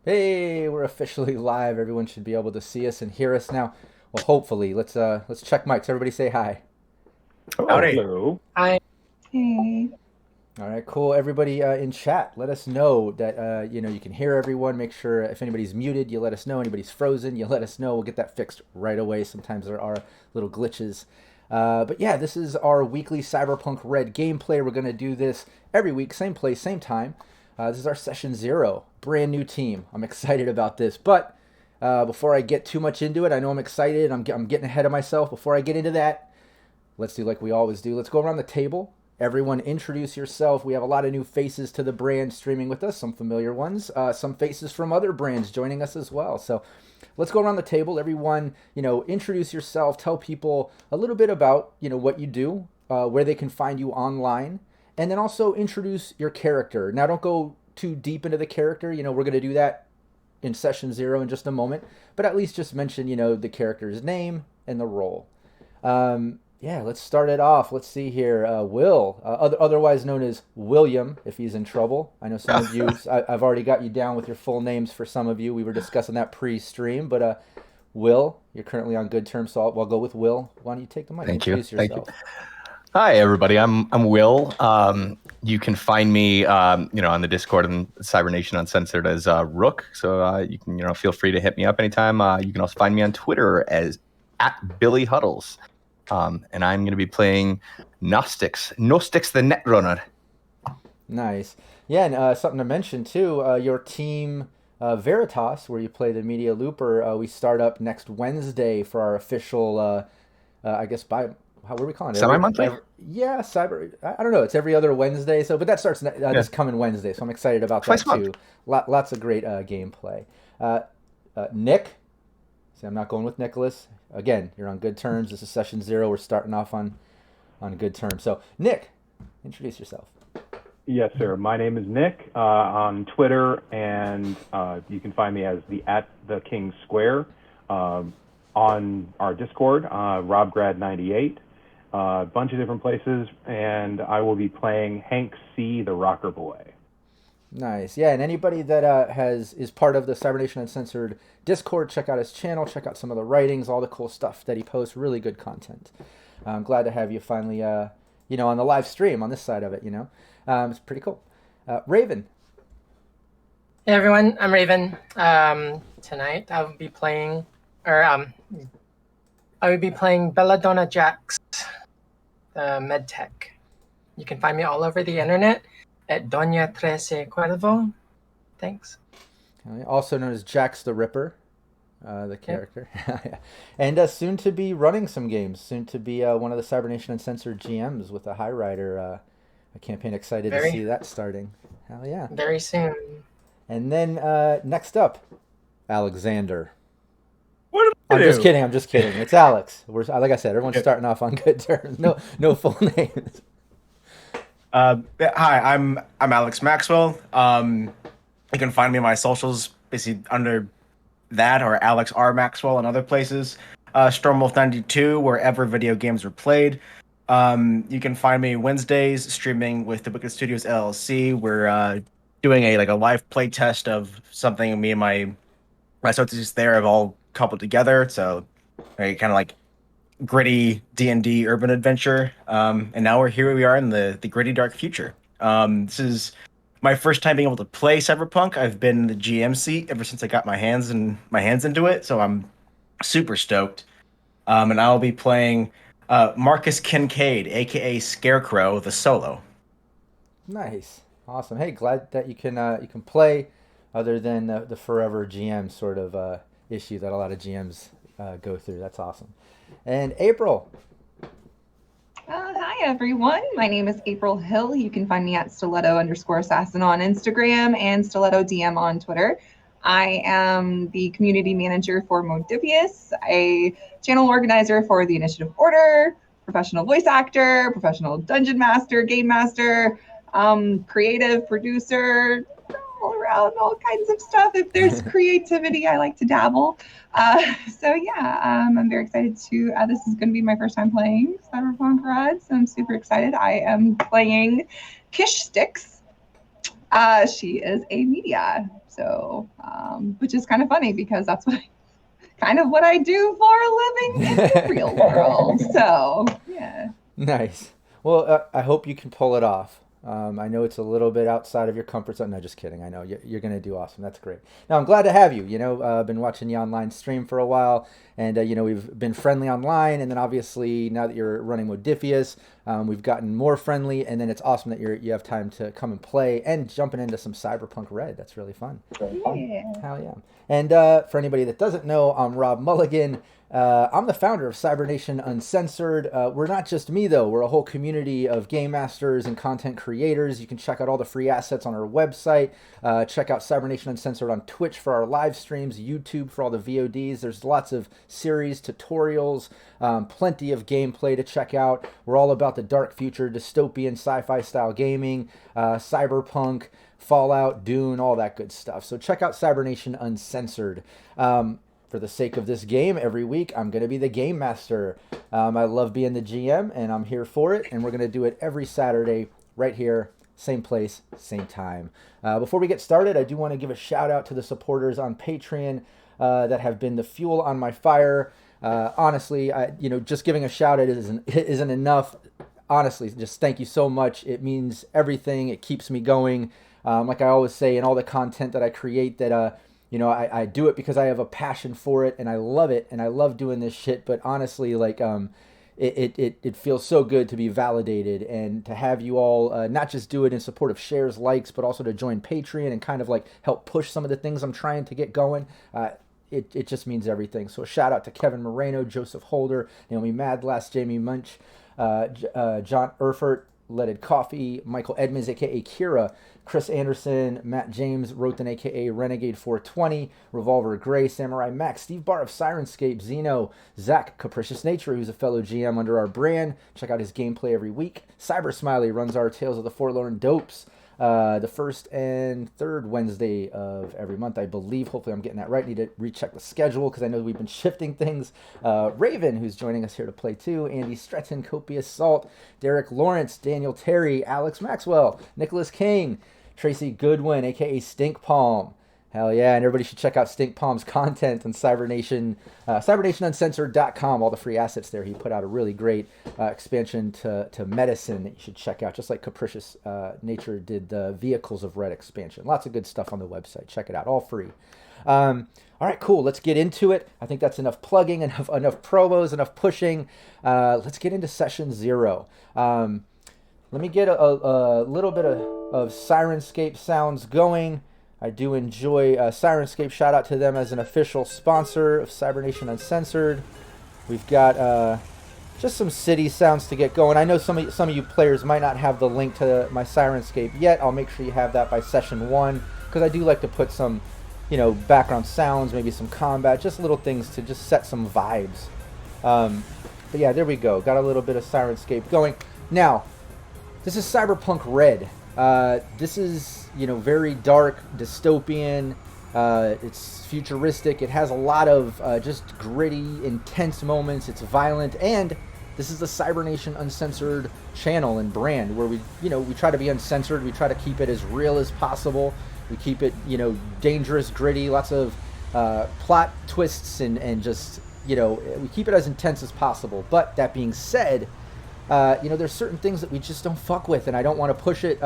Hey, we're officially live. Everyone should be able to see us and hear us now. Well, hopefully. Let's check mics. Everybody say hi. Howdy. Hello. I Hey. All right, cool. Everybody in chat, let us know that you can hear everyone. Make sure if anybody's muted, you let us know. Anybody's frozen, you let us know. We'll get that fixed right away. Sometimes there are little glitches. But yeah, this is our weekly Cyberpunk Red gameplay. We're gonna do this every week, same place, same time. This is our session 0, brand new team. I'm excited about this, but before I get too much into it, I know I'm excited. I'm getting ahead of myself. Before I get into that, let's do like we always do. Let's go around the table. Everyone introduce yourself. We have a lot of new faces to the brand streaming with us, some familiar ones, some faces from other brands joining us as well. So let's go around the table. Everyone, introduce yourself. Tell people a little bit about, what you do, where they can find you online, and then also introduce your character. Now, don't go too deep into the character. We're going to do that in session 0 in just a moment, but at least just mention, the character's name and the role. Yeah, let's start it off. Let's see here. Will, otherwise known as William, if he's in trouble. I know some of you, I've already got you down with your full names for some of you. We were discussing that pre-stream, but Will, you're currently on good terms, so I'll go with Will. Why don't you take the mic? Thank you. Introduce yourself. Thank you. Hi, everybody. I'm Will. You can find me, on the Discord and Cybernation Uncensored as Rook. So you can, feel free to hit me up anytime. You can also find me on Twitter as @BillyHuddles. And I'm going to be playing Gnostics the Netrunner. Nice. Yeah, and something to mention too, your team Veritas, where you play the Media Looper, we start up next Wednesday for our official, I guess, what are we calling it? Semi-monthly? Yeah, I don't know. It's every other Wednesday. But that starts this coming Wednesday, so I'm excited about that too. Lots of great gameplay. Nick. See, I'm not going with Nicholas. Again, you're on good terms. This is session 0. We're starting off on good terms. So, Nick, introduce yourself. Yes, sir. My name is Nick on Twitter, and you can find me as the King Square on our Discord, RobGrad98, a bunch of different places, and I will be playing Hank C, the Rocker Boy. Nice. Yeah, and anybody that is part of the Cybernation Uncensored Discord, check out his channel, check out some of the writings, all the cool stuff that he posts, really good content. I'm glad to have you finally, on the live stream on this side of it, It's pretty cool. Raven. Hey everyone, I'm Raven. Tonight I will be playing Belladonna Jax, the medtech. You can find me all over the internet at Doña Trece Cuervo. Thanks. Also known as Jax the Ripper, the character. And soon to be running some games. Soon to be one of the Cybernation Uncensored GMs with a High Rider a campaign. Excited to see that starting. Hell yeah. Very soon. And then next up, Alexander. What did I do? I'm just kidding. It's Alex. Like I said, everyone's starting off on good terms. No full names. Hi, I'm Alex Maxwell. You can find me on my socials basically under that or Alex R Maxwell and other places. Stormwolf92 wherever video games are played. You can find me Wednesdays streaming with the Wicked Studios LLC. We're doing a live play test of something me and my associates there have all coupled together. So kind of like gritty D&D urban adventure, and now we are in the gritty dark future. This is my first time being able to play Cyberpunk. I've been in the GM seat ever since I got my hands into it, so I'm super stoked. And I'll be playing Marcus Kincaid, aka Scarecrow, the solo. Nice, awesome. Hey, glad that you can play, other than the forever GM sort of issue that a lot of GMs go through. That's awesome. And April. Hi, everyone. My name is April Hill. You can find me at stiletto_assassin on Instagram and stiletto DM on Twitter. I am the community manager for Modibius, a channel organizer for the Initiative Order, professional voice actor, professional dungeon master, game master, creative producer, all around, all kinds of stuff. If there's creativity, I like to dabble. I'm very excited to, this is going to be my first time playing Cyberpunk Red, so I'm super excited. I am playing Kish Stix. She is a media So, which is kind of funny because that's kind of what I do for a living in the real world. So, yeah. Nice. Well, I hope you can pull it off. I know it's a little bit outside of your comfort zone. No, just kidding. I know you're going to do awesome. That's great. Now, I'm glad to have you. I've been watching you online stream for a while, and, we've been friendly online, and then obviously now that you're running Modifius, we've gotten more friendly, and then it's awesome that you have time to come and play and jumping into some Cyberpunk Red. That's really fun. Yeah. Hell yeah. And for anybody that doesn't know, I'm Rob Mulligan. I'm the founder of Cybernation Uncensored. We're not just me, though. We're a whole community of game masters and content creators. You can check out all the free assets on our website. Check out Cybernation Uncensored on Twitch for our live streams, YouTube for all the VODs. There's lots of series, tutorials, plenty of gameplay to check out. We're all about the dark future, dystopian sci-fi style gaming, cyberpunk, Fallout, Dune, all that good stuff. So check out Cybernation Uncensored. For the sake of this game, every week I'm going to be the game master. I love being the GM, and I'm here for it. And we're going to do it every Saturday right here, same place, same time. Before we get started, I do want to give a shout out to the supporters on Patreon that have been the fuel on my fire. Honestly, just giving a shout out isn't enough. Honestly, just thank you so much. It means everything. It keeps me going. Like I always say, in all the content that I create, that I do it because I have a passion for it, and I love it, and I love doing this shit. But honestly, it feels so good to be validated and to have you all not just do it in support of shares, likes, but also to join Patreon and kind of help push some of the things I'm trying to get going. It just means everything. So a shout out to Kevin Moreno, Joseph Holder, Naomi Madlass, Jamie Munch, John Erfurt, Leaded Coffee, Michael Edmonds, aka Kira, Chris Anderson, Matt James, Rothan, aka Renegade 420, Revolver Gray, Samurai Max, Steve Barr of Sirenscape, Zeno, Zach, Capricious Nature, who's a fellow GM under our brand. Check out his gameplay every week. Cyber Smiley runs our Tales of the Forlorn Dopes. The first and third Wednesday of every month, I believe. Hopefully I'm getting that right. Need to recheck the schedule because I know we've been shifting things. Raven, who's joining us here to play too. Andy Stretton, Copious Salt, Derek Lawrence, Daniel Terry, Alex Maxwell, Nicholas King, Tracy Goodwin, aka Stink Palm. Hell yeah, and everybody should check out Stink Palm's content on Cybernation, CybernationUncensored.com, all the free assets there. He put out a really great expansion to medicine that you should check out, just like Capricious Nature did the Vehicles of Red expansion. Lots of good stuff on the website. Check it out, all free. All right, cool, let's get into it. I think that's enough plugging, enough promos, enough pushing. Let's get into session 0. Let me get a little bit of Sirenscape sounds going. I do enjoy Sirenscape. Shout out to them as an official sponsor of Cybernation Uncensored. We've got just some city sounds to get going. I know some of you players might not have the link to my Sirenscape yet. I'll make sure you have that by session 1 because I do like to put some, background sounds, maybe some combat, just little things to just set some vibes. But yeah, there we go. Got a little bit of Sirenscape going. Now, this is Cyberpunk Red. This is, very dark, dystopian. It's futuristic. It has a lot of just gritty, intense moments. It's violent, and this is the Cybernation Uncensored channel and brand where we try to be uncensored. We try to keep it as real as possible. We keep it, dangerous, gritty, lots of plot twists and just, we keep it as intense as possible. But that being said, there's certain things that we just don't fuck with, and I don't want to push it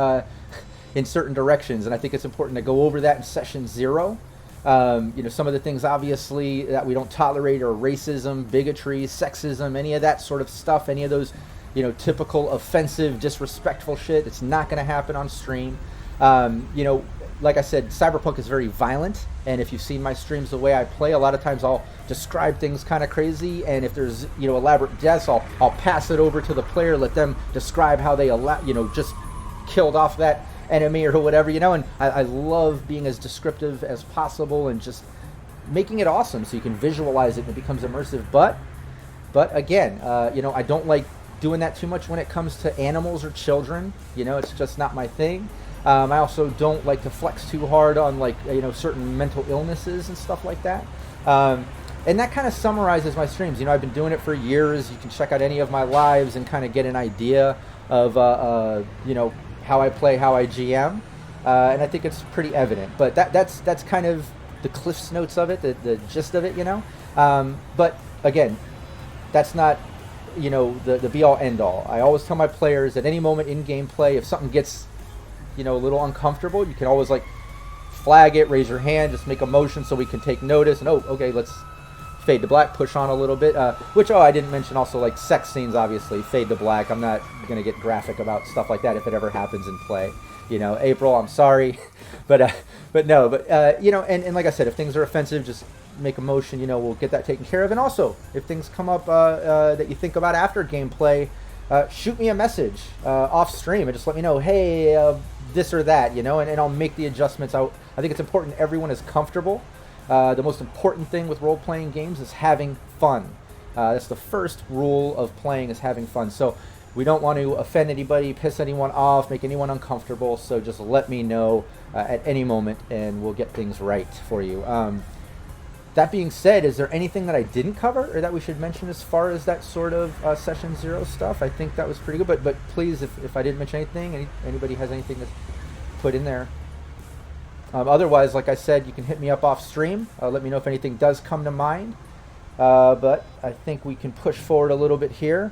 in certain directions, and I think it's important to go over that in session 0. Some of the things, obviously, that we don't tolerate are racism, bigotry, sexism, any of that sort of stuff, any of those, typical offensive, disrespectful shit. It's not going to happen on stream. Like I said, Cyberpunk is very violent, and if you've seen my streams, the way I play, a lot of times I'll describe things kind of crazy, and if there's, elaborate deaths, I'll pass it over to the player, let them describe how they, just killed off that enemy or whatever, and I love being as descriptive as possible and just making it awesome so you can visualize it and it becomes immersive. But again, I don't like doing that too much when it comes to animals or children. It's just not my thing. I also don't like to flex too hard on certain mental illnesses and stuff like that. And that kind of summarizes my streams. I've been doing it for years. You can check out any of my lives and kind of get an idea of how I play, how I GM. and I think it's pretty evident. But that's kind of the Cliff's Notes of it, the gist of it, you know. But again, that's not, you know, the be all end all. I always tell my players at any moment in gameplay, if something gets, you know, a little uncomfortable, you can always like flag it, raise your hand, just make a motion so we can take notice. And okay, let's fade to black, push on a little bit. Which I didn't mention also, like sex scenes, obviously fade to black. I'm not gonna get graphic about stuff like that if it ever happens in play. You know, April, I'm sorry, but you know, and like I said, if things are offensive, just make a motion. You know, we'll get that taken care of. And also, if things come up that you think about after gameplay, shoot me a message off stream and just let me know, hey, this or that, you know, and I'll make the adjustments. I think it's important everyone is comfortable. The most important thing with role-playing games is having fun. That's the first rule of playing, is having fun. So we don't want to offend anybody, piss anyone off, make anyone uncomfortable. So just let me know at any moment, and we'll get things right for you. That being said, is there anything that I didn't cover or that we should mention as far as that sort of Session 0 stuff? I think that was pretty good. But please, if I didn't mention anything, anybody has anything to put in there. Otherwise, like I said, you can hit me up off stream. Let me know if anything does come to mind. But I think we can push forward a little bit here.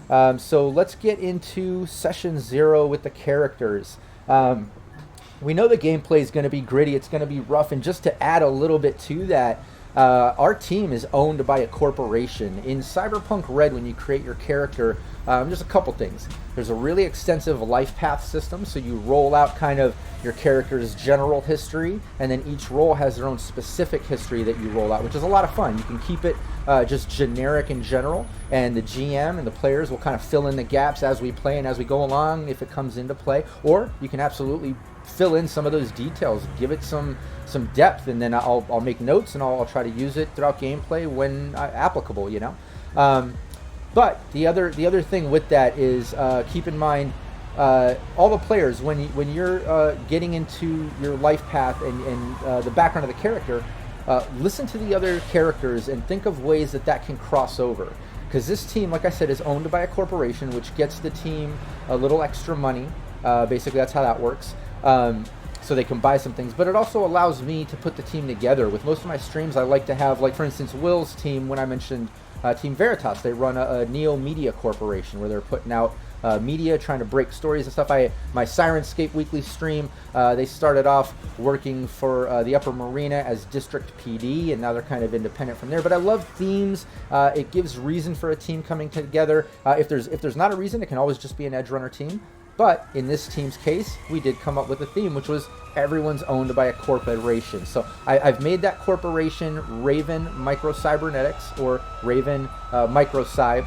So let's get into Session 0 with the characters. We know the gameplay is going to be gritty. It's going to be rough. And just to add a little bit to that, our team is owned by a corporation. In Cyberpunk Red, when you create your character, there's a couple things. There's a really extensive life path system, so you roll out kind of your character's general history, and then each role has their own specific history that you roll out, which is a lot of fun. You can keep it just generic in general, and the GM and the players will kind of fill in the gaps as we play and as we go along if it comes into play, or you can absolutely fill in some of those details, give it some depth, and then I'll make notes and I'll try to use it throughout gameplay when applicable, you know. But the other thing with that is keep in mind all the players, when you're getting into your life path and the background of the character, listen to the other characters and think of ways that can cross over. Because this team, like I said, is owned by a corporation, which gets the team a little extra money. Basically, that's how that works. So they can buy some things, but it also allows me to put the team together. With most of my streams, I like to have, like for instance, Will's team, when I mentioned Team Veritas, they run a Neo Media Corporation where they're putting out media, trying to break stories and stuff. My Sirenscape weekly stream, they started off working for the Upper Marina as District PD, and now they're kind of independent from there. But I love themes. It gives reason for a team coming together. If there's not a reason, it can always just be an Edgerunner team. But in this team's case, we did come up with a theme, which was everyone's owned by a corporation. So I've made that corporation Raven Microcybernetics, or Raven Microcyb,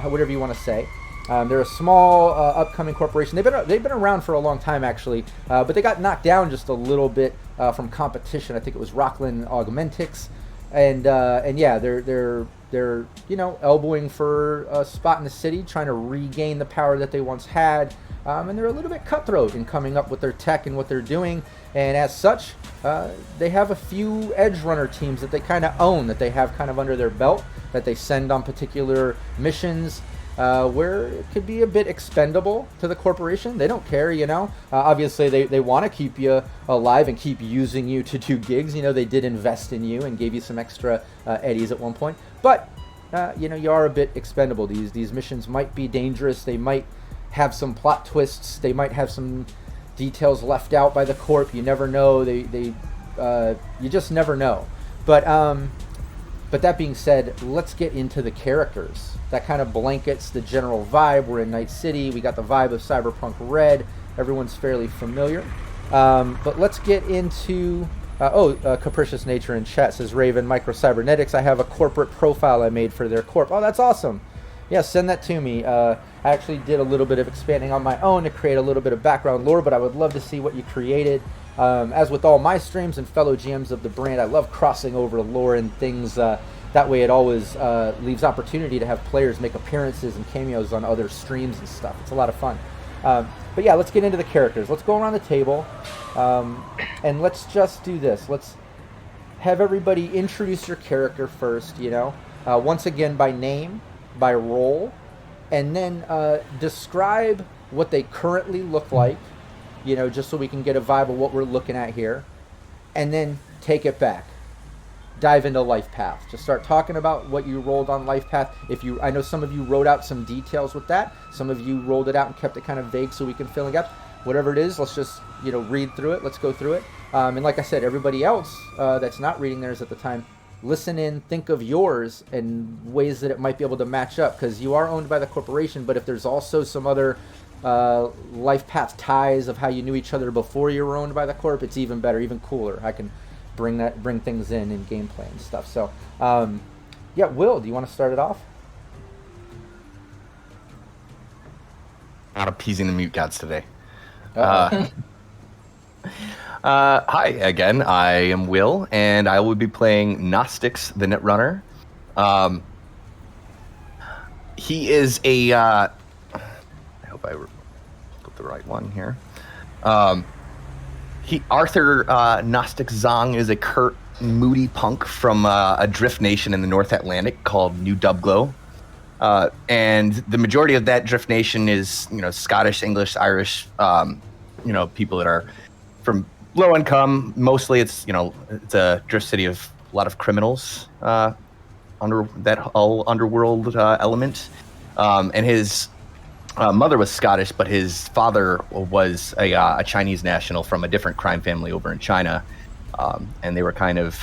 whatever you want to say. They're a small upcoming corporation. They've been around for a long time, actually, but they got knocked down just a little bit from competition. I think it was Rockland Augmentics, and yeah, they're you know, elbowing for a spot in the city, trying to regain the power that they once had. And they're a little bit cutthroat in coming up with their tech and what they're doing. And as such, they have a few Edgerunner teams that they kind of own, that they have kind of under their belt, that they send on particular missions where it could be a bit expendable to the corporation. They don't care, you know. Obviously, they want to keep you alive and keep using you to do gigs. You know, they did invest in you and gave you some extra eddies at one point. But, you know, you are a bit expendable. These missions might be dangerous. They might have some plot twists. They might have some details left out by the corp. You never know. You just never know. But that being said, let's get into the characters. That kind of blankets the general vibe. We're in Night City. We got the vibe of Cyberpunk Red. Everyone's fairly familiar. But let's get into... Capricious Nature in chat says, Raven Microcybernetics, I have a corporate profile I made for their corp. Oh, that's awesome. Yeah, send that to me. I actually did a little bit of expanding on my own to create a little bit of background lore, but I would love to see what you created. As with all my streams and fellow GMs of the brand, I love crossing over lore and things. That way it always leaves opportunity to have players make appearances and cameos on other streams and stuff. It's a lot of fun. But yeah, let's get into the characters. Let's go around the table, and let's just do this. Let's have everybody introduce your character first, you know. Once again, by name, by role, and then describe what they currently look like, just so we can get a vibe of what we're looking at here, and then take it back. Dive into life path. Just start talking about what you rolled on life path. I know some of you wrote out some details with that. Some of you rolled it out and kept it kind of vague so we can fill in gaps. Whatever it is, let's just read through it. Let's go through it. And like I said, everybody else that's not reading theirs at the time, listen in, think of yours and ways that it might be able to match up, because you are owned by the corporation. But if there's also some other life path ties of how you knew each other before you were owned by the corp, it's even better, even cooler. I can bring things in gameplay and stuff. So Will, do you want to start it off? Not appeasing the mute gods today. Uh-oh. Hi again, I am Will, and I will be playing Gnostics, the Netrunner. He is a I hope I put the right one here. Arthur Gnostic Zong is a curt, moody punk from a drift nation in the North Atlantic called New Dubglow. And the majority of that drift nation is, Scottish, English, Irish, people that are from low income. Mostly it's a drift city of a lot of criminals under that whole underworld element. And his mother was Scottish, but his father was a Chinese national from a different crime family over in China. And they were kind of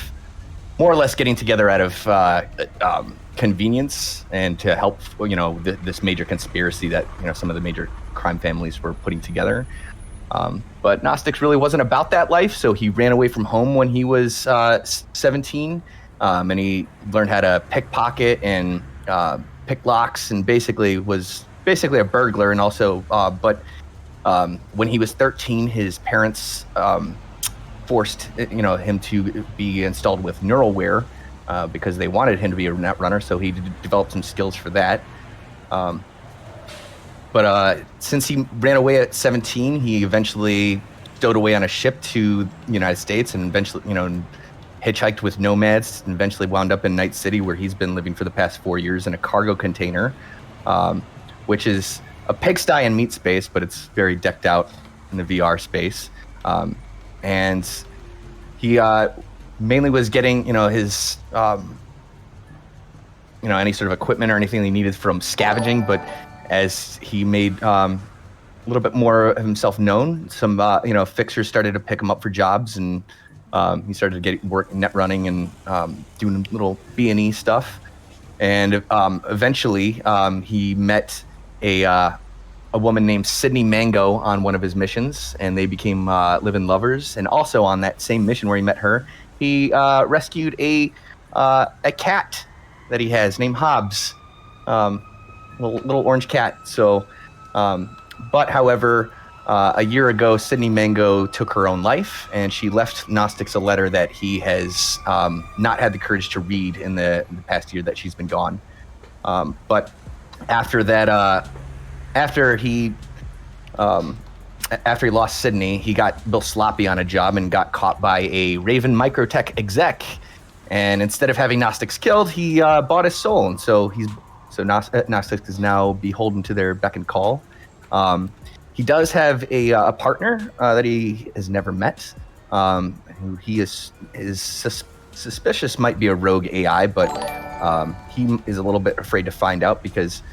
more or less getting together out of convenience and to help, this major conspiracy that, some of the major crime families were putting together. But Gnostics really wasn't about that life, so he ran away from home when he was 17, and he learned how to pickpocket and pick locks, and basically was a burglar. And also, but when he was 13, his parents forced him to be installed with Neuralware because they wanted him to be a net runner. So he developed some skills for that. But since he ran away at 17, he eventually stowed away on a ship to the United States, and eventually, hitchhiked with nomads, and eventually wound up in Night City, where he's been living for the past 4 years in a cargo container, which is a pigsty and meat space, but it's very decked out in the VR space. And he mainly was getting, his, any sort of equipment or anything he needed from scavenging, but as he made a little bit more of himself known, some fixers started to pick him up for jobs, and he started to get work net running and doing little B&E stuff. And eventually he met a woman named Sydney Mango on one of his missions, and they became live-in lovers. And also on that same mission where he met her, he rescued a cat that he has named Hobbs. Little orange cat. So, but however, a year ago, Sydney Mango took her own life, and she left Gnostics a letter that he has not had the courage to read in the past year that she's been gone. But after that, after he lost Sydney, he got real sloppy on a job and got caught by a Raven Microtech exec. And instead of having Gnostics killed, he bought his soul, and so Gnostics is now beholden to their beck and call. He does have a partner that he has never met, who he is suspicious might be a rogue AI, but he is a little bit afraid to find out, because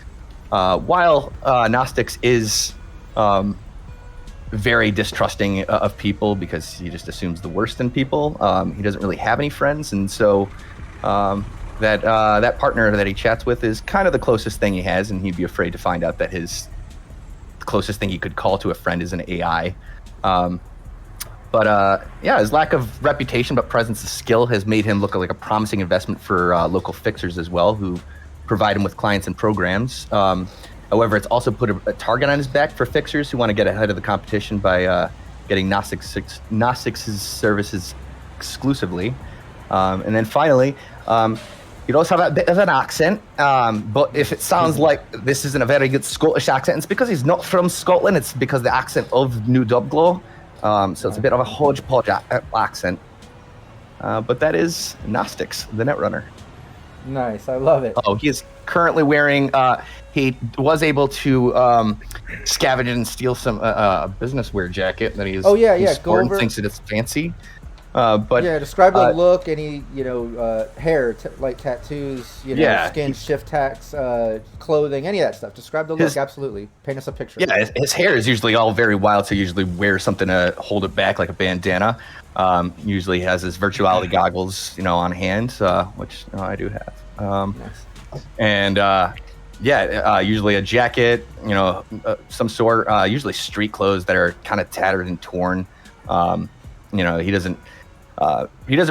while Gnostics is very distrusting of people, because he just assumes the worst in people, he doesn't really have any friends, and so that partner that he chats with is kind of the closest thing he has, and he'd be afraid to find out that the closest thing he could call to a friend is an AI. But his lack of reputation but presence and skill has made him look like a promising investment for local fixers as well, who provide him with clients and programs. However, it's also put a target on his back for fixers who want to get ahead of the competition by getting Gnostics' services exclusively. And then finally, he does have a bit of an accent, but if it sounds like this isn't a very good Scottish accent, it's because he's not from Scotland. It's because the accent of New Dubglow. So it's a bit of a hodgepodge accent. But that is Gnostics, the Netrunner. Nice, I love it. Oh, he is currently wearing. He was able to scavenge and steal some business wear jacket that he's. Oh, yeah, he's yeah, go sporting, over- thinks that it's fancy. But yeah, describe the look. Any hair, like tattoos, Yeah, skin, shift tags, clothing, any of that stuff. Describe the look. Absolutely, paint us a picture. Yeah, his hair is usually all very wild, so he usually wears something to hold it back, like a bandana. Usually has his virtuality goggles, on hand, which I do have. Nice. And usually a jacket, some sort. Usually street clothes that are kind of tattered and torn. He doesn't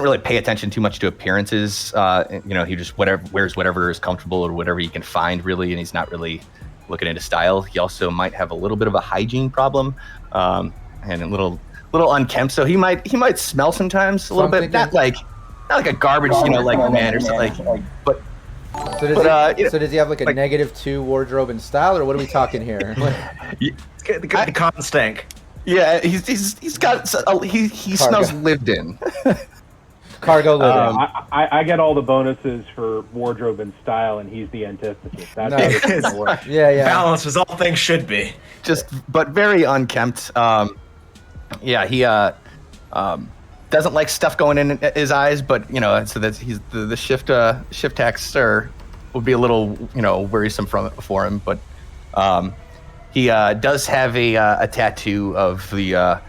really pay attention too much to appearances. He just wears whatever is comfortable or whatever he can find, really, and he's not really looking into style. He also might have a little bit of a hygiene problem, and a little unkempt. So he might smell sometimes a little bit, not like a garbage, like man or something. But so does he have like a -2 wardrobe and style, or what are we talking here? The cotton stank. Yeah, he's got he smells lived in. Cargo living. I get all the bonuses for wardrobe and style, and he's the antithesis. That's Nice. how it's gonna work. Yeah. Balance as all things should be. But very unkempt. He doesn't like stuff going in his eyes, but so that he's the shift tax would be a little worrisome for him, but he does have a tattoo of the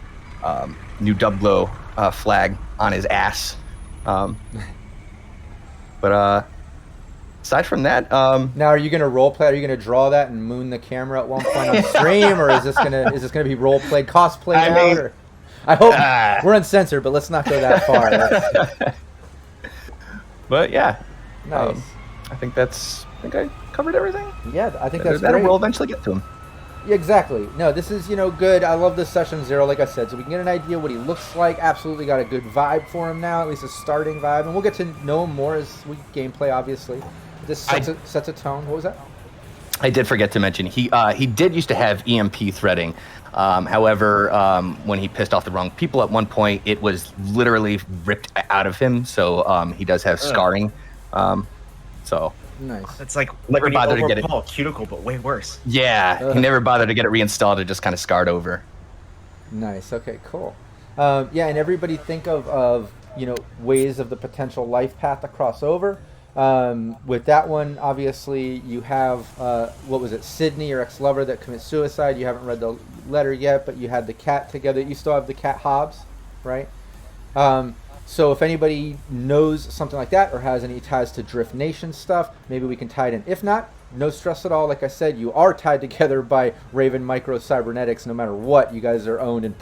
new Dubglow flag on his ass. But aside from that, Now, are you gonna role play? Are you gonna draw that and moon the camera at one point on stream, or is this gonna be role played, cosplayed out? Or... I hope we're uncensored, but let's not go that far. But yeah, Nice. I think I covered everything. Yeah, I think that's That great. we'll eventually get to him. Yeah, exactly. No, this is, good. I love this session 0, like I said, so we can get an idea what he looks like. Absolutely got a good vibe for him now, at least a starting vibe, and we'll get to know him more as we gameplay, obviously. This sets a tone. What was that? I did forget to mention he did used to have EMP threading. However, when he pissed off the wrong people at one point, it was literally ripped out of him. So he does have scarring. So Nice. It's like Never when you bothered to get it. overpull a cuticle, but way worse. yeah, he never bothered to get it reinstalled. It just kind of scarred over. Nice. Okay, cool. And everybody think of ways of the potential life path to cross over. With that one, obviously, you have, Sydney, your ex-lover that commits suicide. You haven't read the letter yet, but you had the cat together. You still have the cat Hobbs, right? So if anybody knows something like that or has any ties to Drift Nation stuff, maybe we can tie it in. If not, no stress at all. Like I said, you are tied together by Raven Microcybernetics. No matter what, you guys are owned and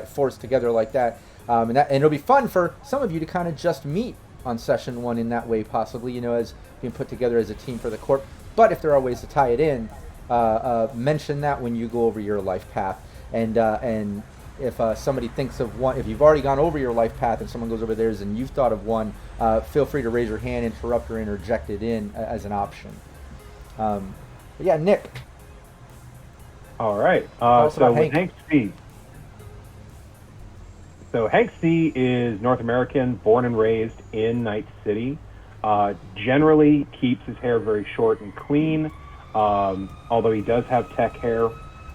forced together like that. And it'll be fun for some of you to kind of just meet on session 1 in that way, possibly, as being put together as a team for the corp. But if there are ways to tie it in, mention that when you go over your life path. And if somebody thinks of one, if you've already gone over your life path and someone goes over theirs and you've thought of one, feel free to raise your hand, interrupt, or interject it in as an option. But yeah, Nick. All right. us So about with Hank. Hank C. So Hank C is North American, born and raised in Night City. Generally keeps his hair very short and clean, although he does have tech hair,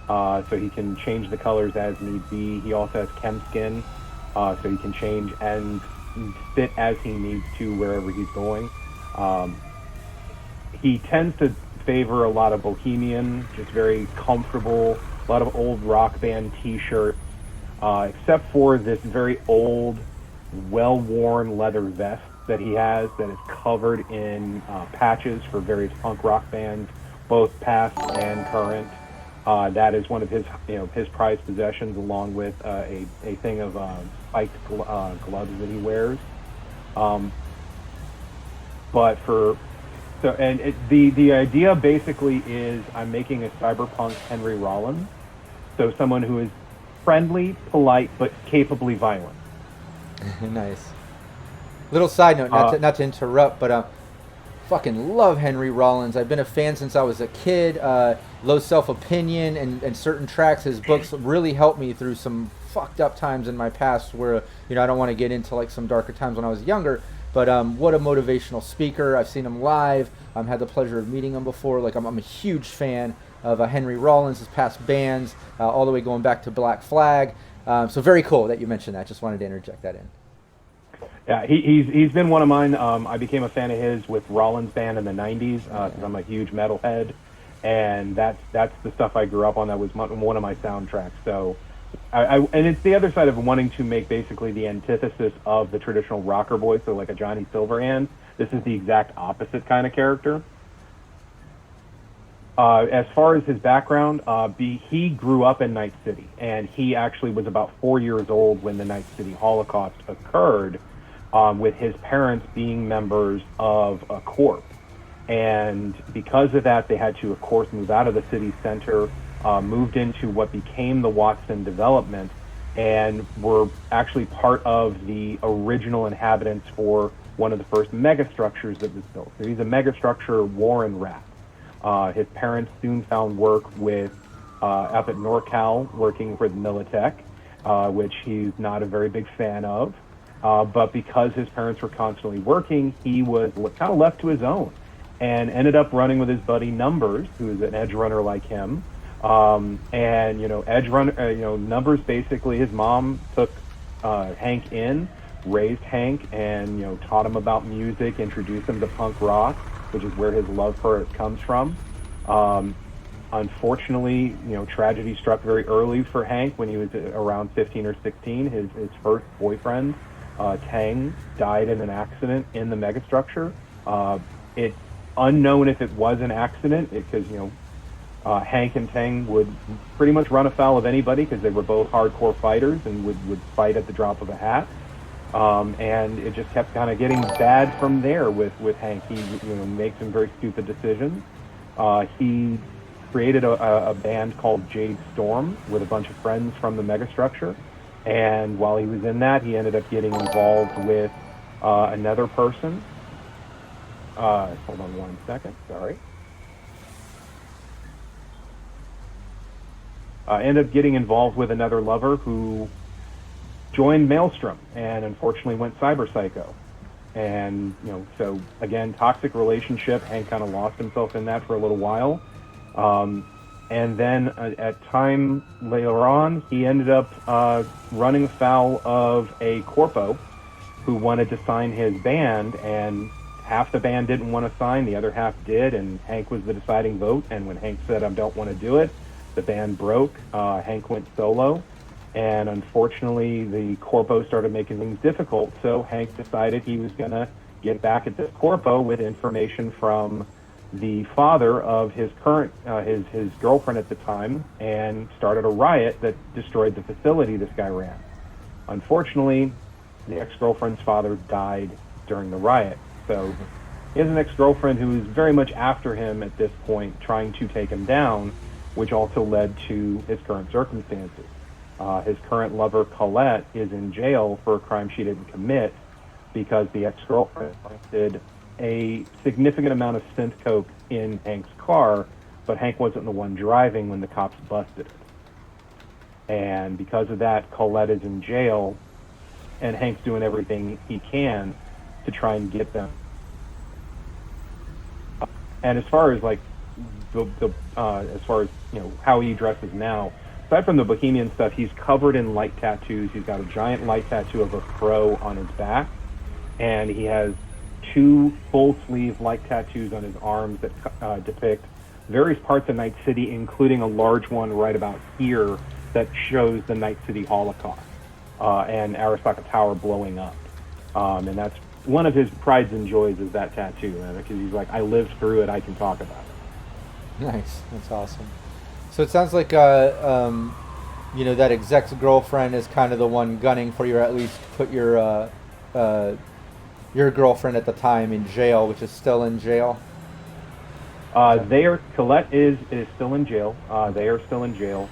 so he can change the colors as need be. He also has chem skin, so he can change and fit as he needs to wherever he's going. He tends to favor a lot of bohemian, just very comfortable, a lot of old rock band t-shirts, except for this very old, well-worn leather vest that he has that is covered in patches for various punk rock bands, both past and current. That is one of his prized possessions, along with a thing of spiked gloves that he wears. The idea basically is I'm making a cyberpunk Henry Rollins, so someone who is friendly, polite, but capably violent. Nice. Little side note, not to interrupt, but fucking love Henry Rollins. I've been a fan since I was a kid. Low self-opinion and certain tracks, his books really helped me through some fucked up times in my past where, I don't want to get into like some darker times when I was younger, But what a motivational speaker. I've seen him live. Had the pleasure of meeting him before. Like I'm a huge fan of Henry Rollins, his past bands, all the way going back to Black Flag. So very cool that you mentioned that. Just wanted to interject that in. Yeah, he's been one of mine. I became a fan of his with Rollins band in the 90s because I'm a huge metalhead, and that's the stuff I grew up on. That was one of my soundtracks. So, and it's the other side of wanting to make basically the antithesis of the traditional rocker boy, so like a Johnny Silverhand. This is the exact opposite kind of character. As far as his background, he grew up in Night City, and he actually was about 4 years old when the Night City Holocaust occurred, with his parents being members of a corps. And because of that, they had to, of course, move out of the city center, moved into what became the Watson development, and were actually part of the original inhabitants for one of the first megastructures that was built. So he's a megastructure Warren rat. His parents soon found work with up at NorCal, working for the Militech, which he's not a very big fan of. But because his parents were constantly working, he was kind of left to his own, and ended up running with his buddy Numbers, who is an edge runner like him. And edge runner, Numbers basically, his mom took Hank in, raised Hank, and taught him about music, introduced him to punk rock, which is where his love for it comes from. Unfortunately, tragedy struck very early for Hank when he was around 15 or 16. His first boyfriend, Tang, died in an accident in the megastructure. It's unknown if it was an accident because Hank and Tang would pretty much run afoul of anybody because they were both hardcore fighters and would fight at the drop of a hat. And it just kept kind of getting bad from there with Hank. He makes some very stupid decisions. He created a band called Jade Storm with a bunch of friends from the megastructure. And while he was in that, he ended up getting involved with another person. Hold on one second, sorry. Ended up getting involved with another lover who joined Maelstrom and unfortunately went cyber psycho. And, so again, toxic relationship. Hank kind of lost himself in that for a little while. And then at time later on, he ended up running afoul of a corpo who wanted to sign his band, and half the band didn't want to sign, the other half did, and Hank was the deciding vote. And when Hank said, "I don't want to do it," the band broke. Hank went solo, and unfortunately, the corpo started making things difficult. So Hank decided he was going to get back at this corpo with information from the father of his current his girlfriend at the time, and started a riot that destroyed the facility this guy ran. Unfortunately, the ex-girlfriend's father died during the riot. So he has an ex-girlfriend who is very much after him at this point, trying to take him down, which also led to his current circumstances. His current lover, Colette, is in jail for a crime she didn't commit because the ex-girlfriend did a significant amount of synth coke in Hank's car, but Hank wasn't the one driving when the cops busted it. And because of that, Colette is in jail, and Hank's doing everything he can to try and get them. And as far as how he dresses now, aside from the bohemian stuff, he's covered in light tattoos. He's got a giant light tattoo of a crow on his back, and he has 2 full-sleeve light tattoos on his arms that depict various parts of Night City, including a large one right about here that shows the Night City Holocaust and Arasaka Tower blowing up. And that's one of his prides and joys, is that tattoo, because he's like, I lived through it, I can talk about it. Nice, that's awesome. So it sounds like that exec's girlfriend is kind of the one gunning for you, or at least put your girlfriend at the time in jail, which is still in jail. Colette is still in jail. They are still in jail.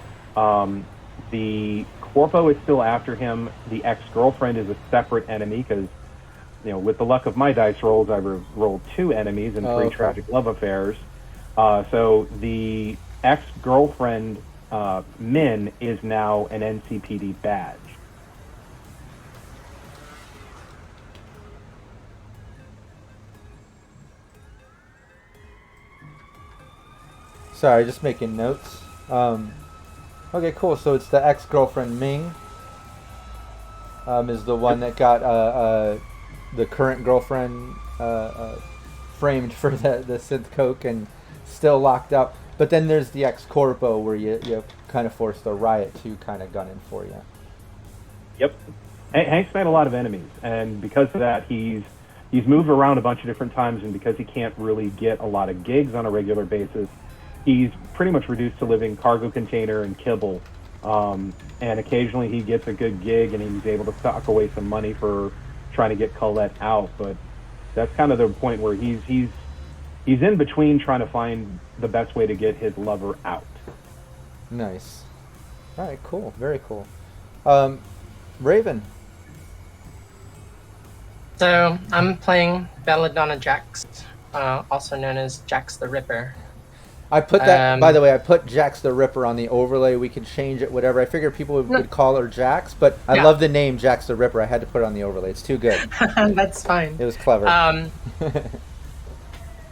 The corpo is still after him. The ex-girlfriend is a separate enemy because, with the luck of my dice rolls, I rolled 2 enemies and 3 tragic love affairs. So the ex-girlfriend, Min, is now an NCPD badge. Sorry, just making notes. Okay, cool. So it's the ex-girlfriend Ming. Is the one that got the current girlfriend framed for the synth coke and still locked up. But then there's the ex-corpo where you kind of forced the riot to kind of gun in for you. Yep. Hank's made a lot of enemies, and because of that, he's moved around a bunch of different times, and because he can't really get a lot of gigs on a regular basis, he's pretty much reduced to living cargo container and kibble. And occasionally he gets a good gig, and he's able to sock away some money for trying to get Colette out. But that's kind of the point where he's in between trying to find the best way to get his lover out. Nice. All right, cool. Very cool. Raven. So I'm playing Belladonna Jax, also known as Jax the Ripper. I put that, by the way, I put Jax the Ripper on the overlay. We can change it, whatever. I figured people would call her Jax, but I love the name Jax the Ripper. I had to put it on the overlay. It's too good. That's fine. It was clever.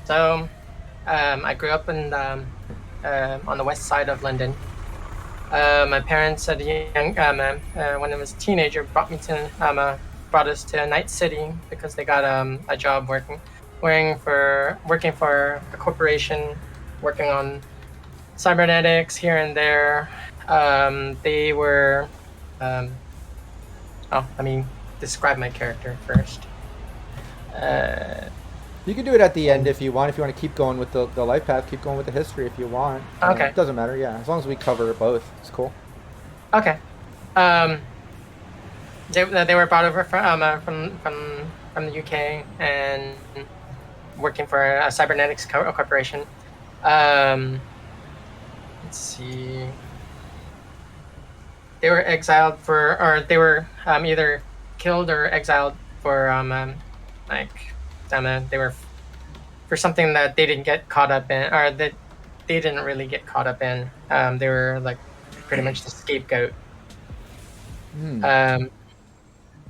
So I grew up in on the west side of London. My parents, at a young, when I was a teenager, brought us to Night City because they got a job working for a corporation, working on cybernetics here and there. They were, let me describe my character first. You can do it at the end if you want. If you want to keep going with the life path, keep going with the history if you want. Okay. It doesn't matter, yeah. As long as we cover both, it's cool. Okay. They were brought over from the UK and working for a cybernetics corporation. Let's see. They were exiled they were either killed or exiled for they were for something that they didn't get caught up in, or that they didn't really get caught up in. They were like pretty much the scapegoat.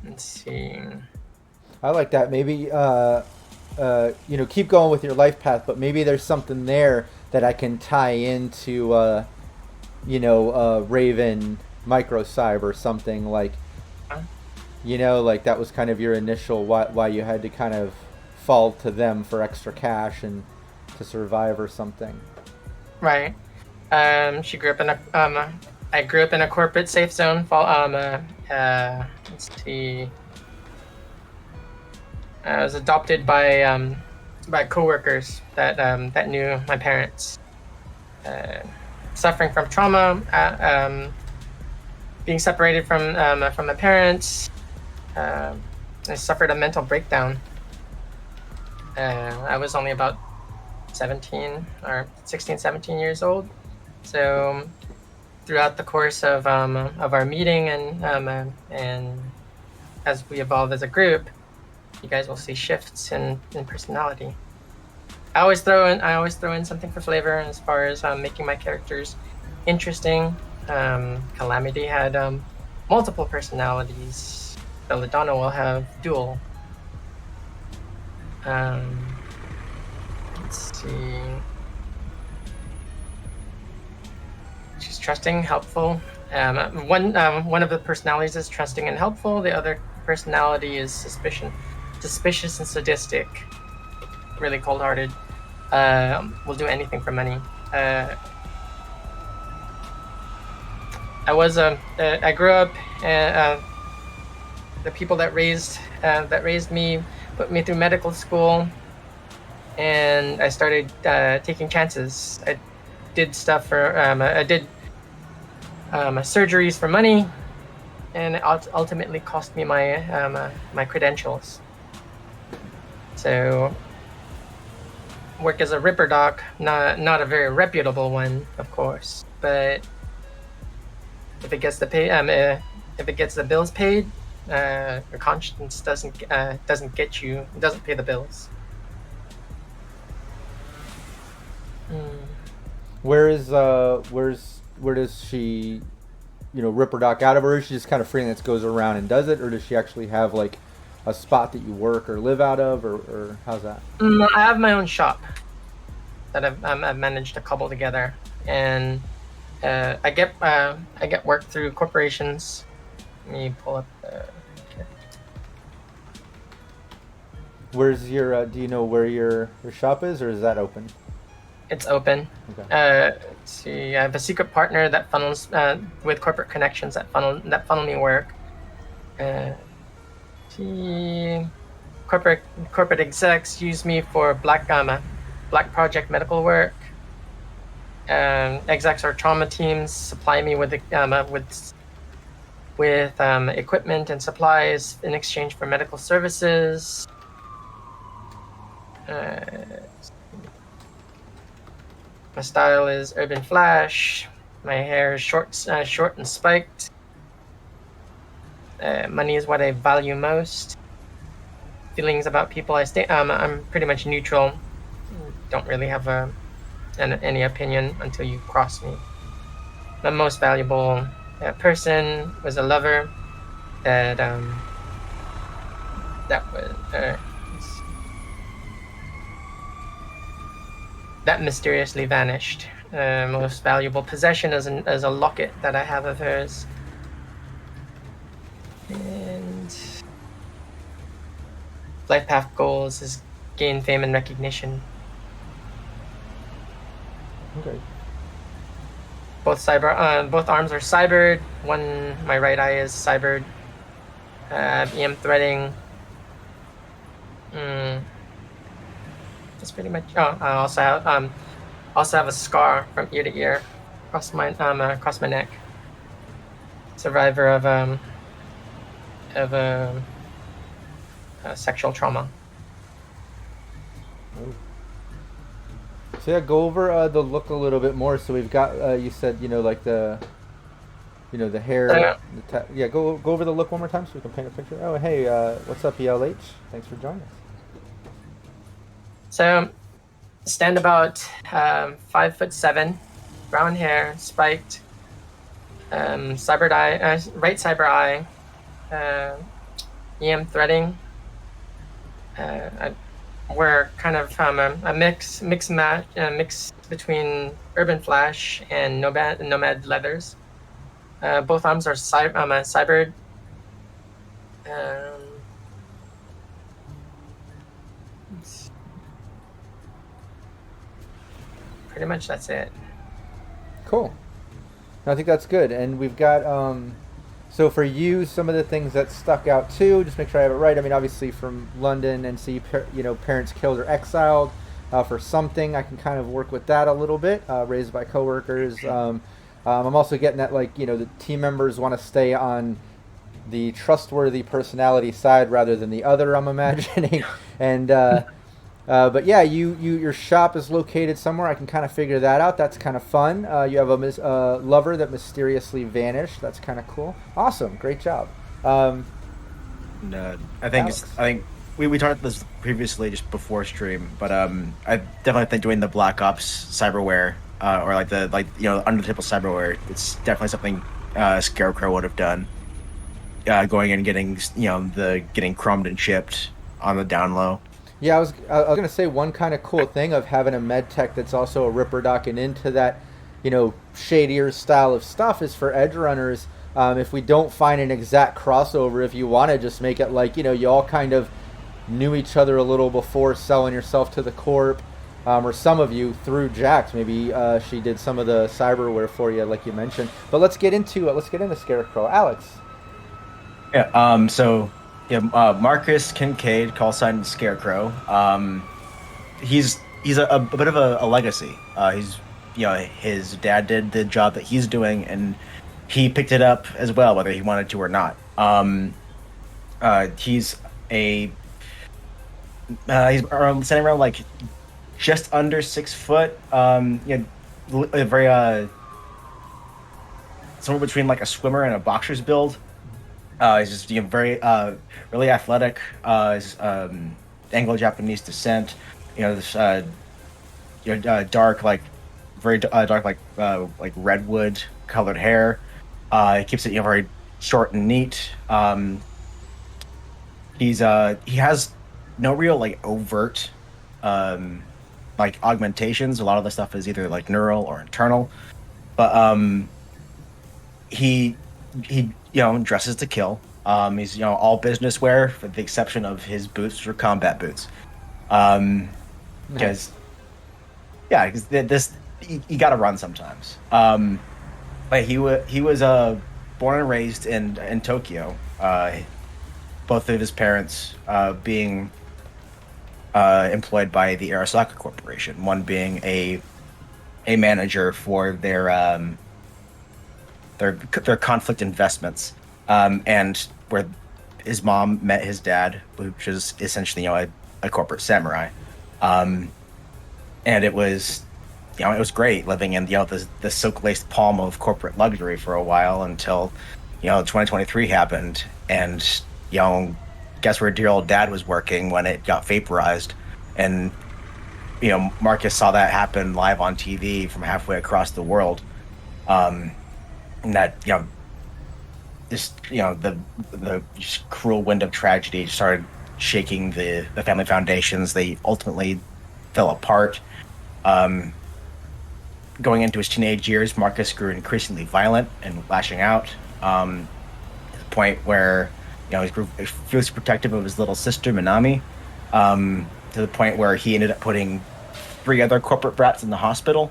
Let's see. I like that. Maybe keep going with your life path, but maybe there's something there that I can tie into Raven Microcyber or something like like that was kind of your initial why you had to kind of fall to them for extra cash and to survive or something. Right. She grew up in I grew up in a corporate safe zone. Let's see. I was adopted by coworkers that knew my parents. Suffering from trauma, being separated from my parents. I suffered a mental breakdown. I was only about 17 or 16, 17 years old. So throughout the course of our meeting and as we evolve as a group, you guys will see shifts in personality. I always throw in something for flavor as far as making my characters interesting. Calamity had multiple personalities. Belladonna will have dual. Let's see. She's trusting, helpful. One of the personalities is trusting and helpful. The other personality is suspicious and sadistic. Really cold-hearted. Will do anything for money. I grew up. The people that raised me put me through medical school, and I started taking chances. I did stuff for surgeries for money, and it ultimately cost me my my credentials. So, work as a Ripper Doc, not a very reputable one, of course, but if it gets the bills paid, your conscience doesn't pay the bills. Where does she, Ripper Doc out of, or is she just kind of freelance, goes around and does it, or does she actually have like a spot that you work or live out of, or how's that? I have my own shop. that I've managed to cobble together, and I get work through corporations. Let me pull up the. Where's your? Do you know where your shop is, or is that open? It's open. Okay. Let's see. I have a secret partner that funnels with corporate connections that funnel me work. Corporate execs use me for black project medical work. Execs or trauma teams supply me with equipment and supplies in exchange for medical services. My style is urban flash. My hair is short and spiked. Money is what I value most. Feelings about people I'm pretty much neutral. Don't really have any opinion until you cross me. My most valuable person was a lover that mysteriously vanished. Most valuable possession is a locket that I have of hers. And life path goals is gain fame and recognition. Okay. Both arms are cybered. My right eye is cybered. EM threading. That's pretty much. Oh, I also have a scar from ear to ear across my neck. Survivor of sexual trauma. Ooh. So yeah, go over the look a little bit more. So we've got you said like the hair. Go over the look one more time so we can paint a picture. Oh hey, what's up ELH? Thanks for joining us. So, stand about 5'7", brown hair, spiked, cyber eye, right cyber eye, EM threading. I wear kind of a mix between urban flash and nomad leathers. Both arms are cybered. Pretty much that's it. Cool. I think that's good. And we've got so for you, some of the things that stuck out too, just make sure I have it right. I mean, obviously from London and see parents killed or exiled for something. I can kind of work with that a little bit. Raised by coworkers. I'm also getting that the team members want to stay on the trustworthy personality side rather than the other. I'm imagining and. But yeah, your shop is located somewhere. I can kind of figure that out. That's kind of fun. You have a lover that mysteriously vanished. That's kind of cool. Awesome, great job. I think we talked about this previously just before stream, but I definitely think doing the Black Ops cyberware or under the table cyberware, it's definitely something Scarecrow would have done. Going and getting getting crumbed and shipped on the down low. Yeah, I was gonna say one kind of cool thing of having a med tech that's also a ripper doc and into that, shadier style of stuff is for edgerunners. If we don't find an exact crossover, if you want to just make it like you all kind of knew each other a little before selling yourself to the corp, or some of you through Jax. Maybe she did some of the cyberware for you, like you mentioned. But let's get into Scarecrow. Alex. Yeah. Marcus Kincaid, call sign Scarecrow. He's a bit of a legacy. His dad did the job that he's doing, and he picked it up as well, whether he wanted to or not. He's standing around like just under 6 foot. A very somewhere between like a swimmer and a boxer's build. He's just very really athletic. He's Anglo-Japanese descent. This dark very dark like redwood colored hair. He keeps it very short and neat. He has no real overt like augmentations. A lot of the stuff is either like neural or internal. But he dresses to kill. He's all business wear, for the exception of his boots, which are combat boots. Because this you got to run sometimes. But he was born and raised in Tokyo. Both of his parents being employed by the Arasaka Corporation. One being a manager for their conflict investments, and where his mom met his dad, which is essentially a corporate samurai, and it was great living in the silk-laced palm of corporate luxury for a while until 2023 happened, and guess where dear old dad was working when it got vaporized. And Marcus saw that happen live on TV from halfway across the world. And that the cruel wind of tragedy started shaking the family foundations. They ultimately fell apart. Going into his teenage years, Marcus grew increasingly violent and lashing out, to the point where he grew fiercely protective of his little sister Minami, to the point where he ended up putting 3 other corporate brats in the hospital.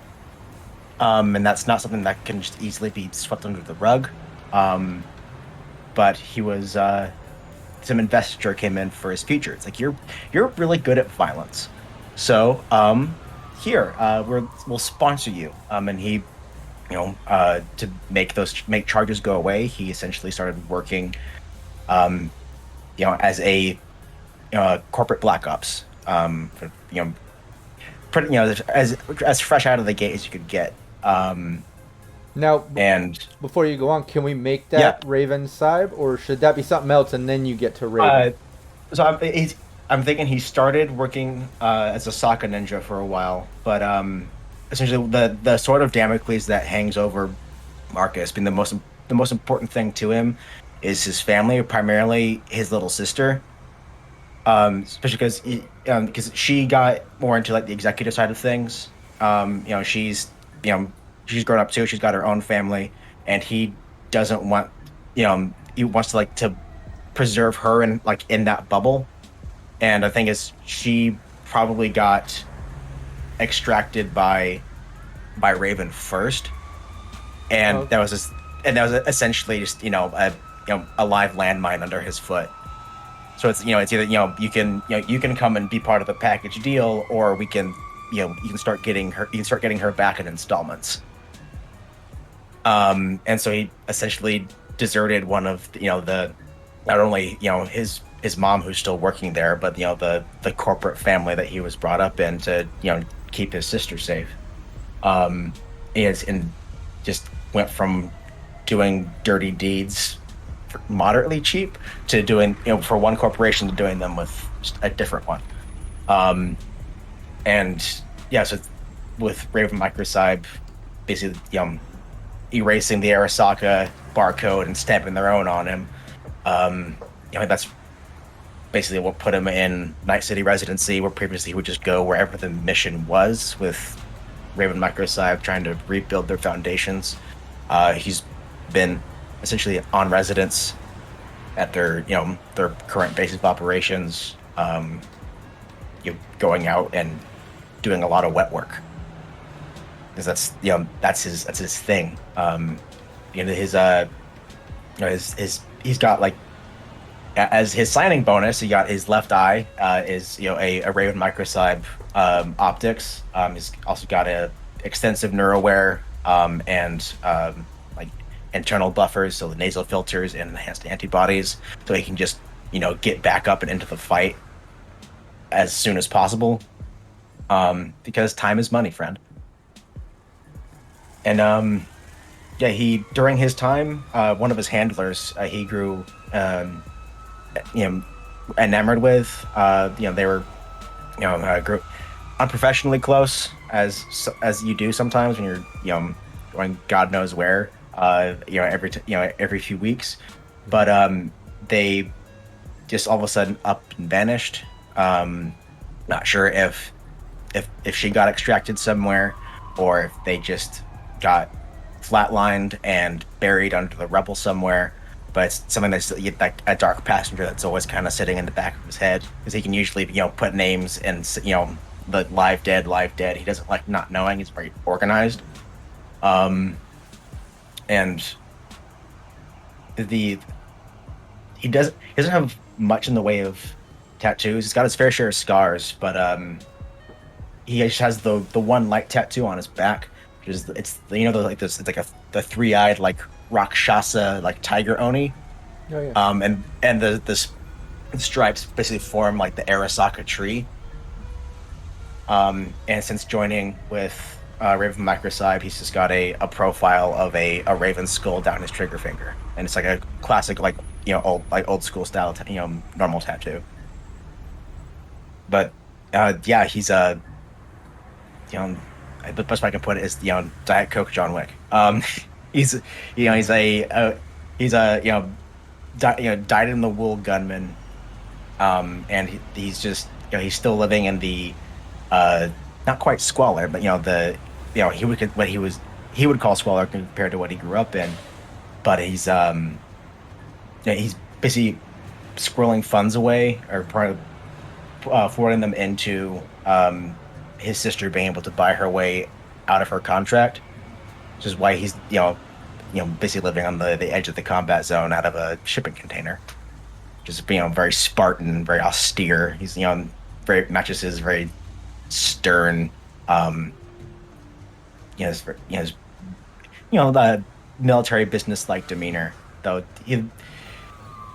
And that's not something that can just easily be swept under the rug. But he was some investiture came in for his future. It's like, you're really good at violence, so here we'll sponsor you. And he to make charges go away, he essentially started working as a corporate black ops, pretty, as fresh out of the gate as you could get. Now, and before you go on, can we make that Raven Cyb, or should that be something else and then you get to Raven? So I'm thinking he started working as a Sokka ninja for a while, but essentially the sword of Damocles that hangs over Marcus, being the most important thing to him, is his family, primarily his little sister. Especially because she got more into like the executive side of things. She's grown up too. She's got her own family, and he doesn't want, he wants to preserve her in that bubble. And the thing is, she probably got extracted by Raven first, and that was essentially just a live landmine under his foot. So it's it's either you can come and be part of the package deal, or you can start getting her back in installments. And so he essentially deserted one of the not only his mom, who's still working there, but the corporate family that he was brought up in to keep his sister safe. And just went from doing dirty deeds moderately cheap to doing for one corporation to doing them with just a different one. So with Raven Microcybernetics basically erasing the Arasaka barcode and stamping their own on him, that's basically what put him in Night City residency, where previously he would just go wherever the mission was, with Raven Microcybernetics trying to rebuild their foundations. He's been essentially on residence at their current basis of operations, going out and doing a lot of wet work, because that's his thing. He's got as his signing bonus, he got his left eye is a Raven Microcybernetics optics. He's also got a extensive neuroware and internal buffers, so the nasal filters and enhanced antibodies, so he can just get back up and into the fight as soon as possible, because time is money, friend. And he, during his time, one of his handlers, he grew enamored with. They were grew unprofessionally close, as you do sometimes when you're going God knows where, every few weeks. But they just all of a sudden up and vanished. Not sure if if she got extracted somewhere, or if they just got flatlined and buried under the rubble somewhere. But it's something that's like a dark passenger that's always kind of sitting in the back of his head, because he can usually put names and the live dead. He doesn't like not knowing. He's very organized, and he doesn't have much in the way of tattoos. He's got his fair share of scars, but he just has the one light tattoo on his back, which is the three-eyed like Rakshasa like tiger oni. Oh yeah. And the stripes basically form like the Arasaka tree. And since joining with Raven Microcybernetics, he's just got a profile of a raven skull down his trigger finger, and it's like a classic old school style normal tattoo. But he's the best way I can put it is Diet Coke John Wick. He's a dyed in the wool gunman, and he's just he's still living in the not quite squalor, but he would call squalor compared to what he grew up in. But he's he's basically squirreling funds away, or forwarding them into his sister being able to buy her way out of her contract, which is why he's basically living on the edge of the combat zone out of a shipping container, just very Spartan, very austere. He's very matches his very stern the military business like demeanor. Though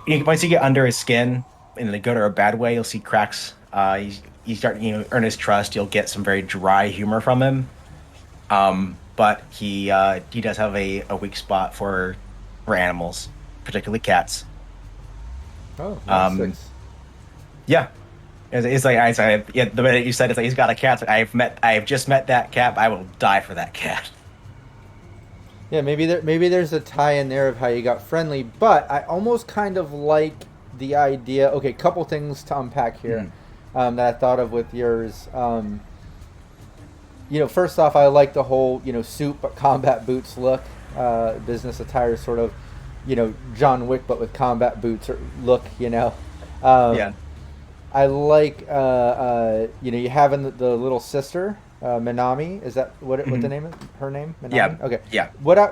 once you get under his skin in a good or a bad way, you'll see cracks. You start earn his trust. You'll get some very dry humor from him. But he does have a weak spot for animals, particularly cats. Oh, Gnostics. Yeah. It's like the minute you said it's like he's got a cat. I have just met that cat. I will die for that cat. Yeah, maybe there's a tie in there of how you got friendly, but I almost kind of like the idea. Okay, couple things to unpack here that I thought of with yours. First off, I like the whole suit but combat boots look. Business attire, sort of, John Wick but with combat boots look. Yeah. I like you having the little sister. Minami, is that what the name is? Her name? Minami? Yeah. Okay. Yeah. What I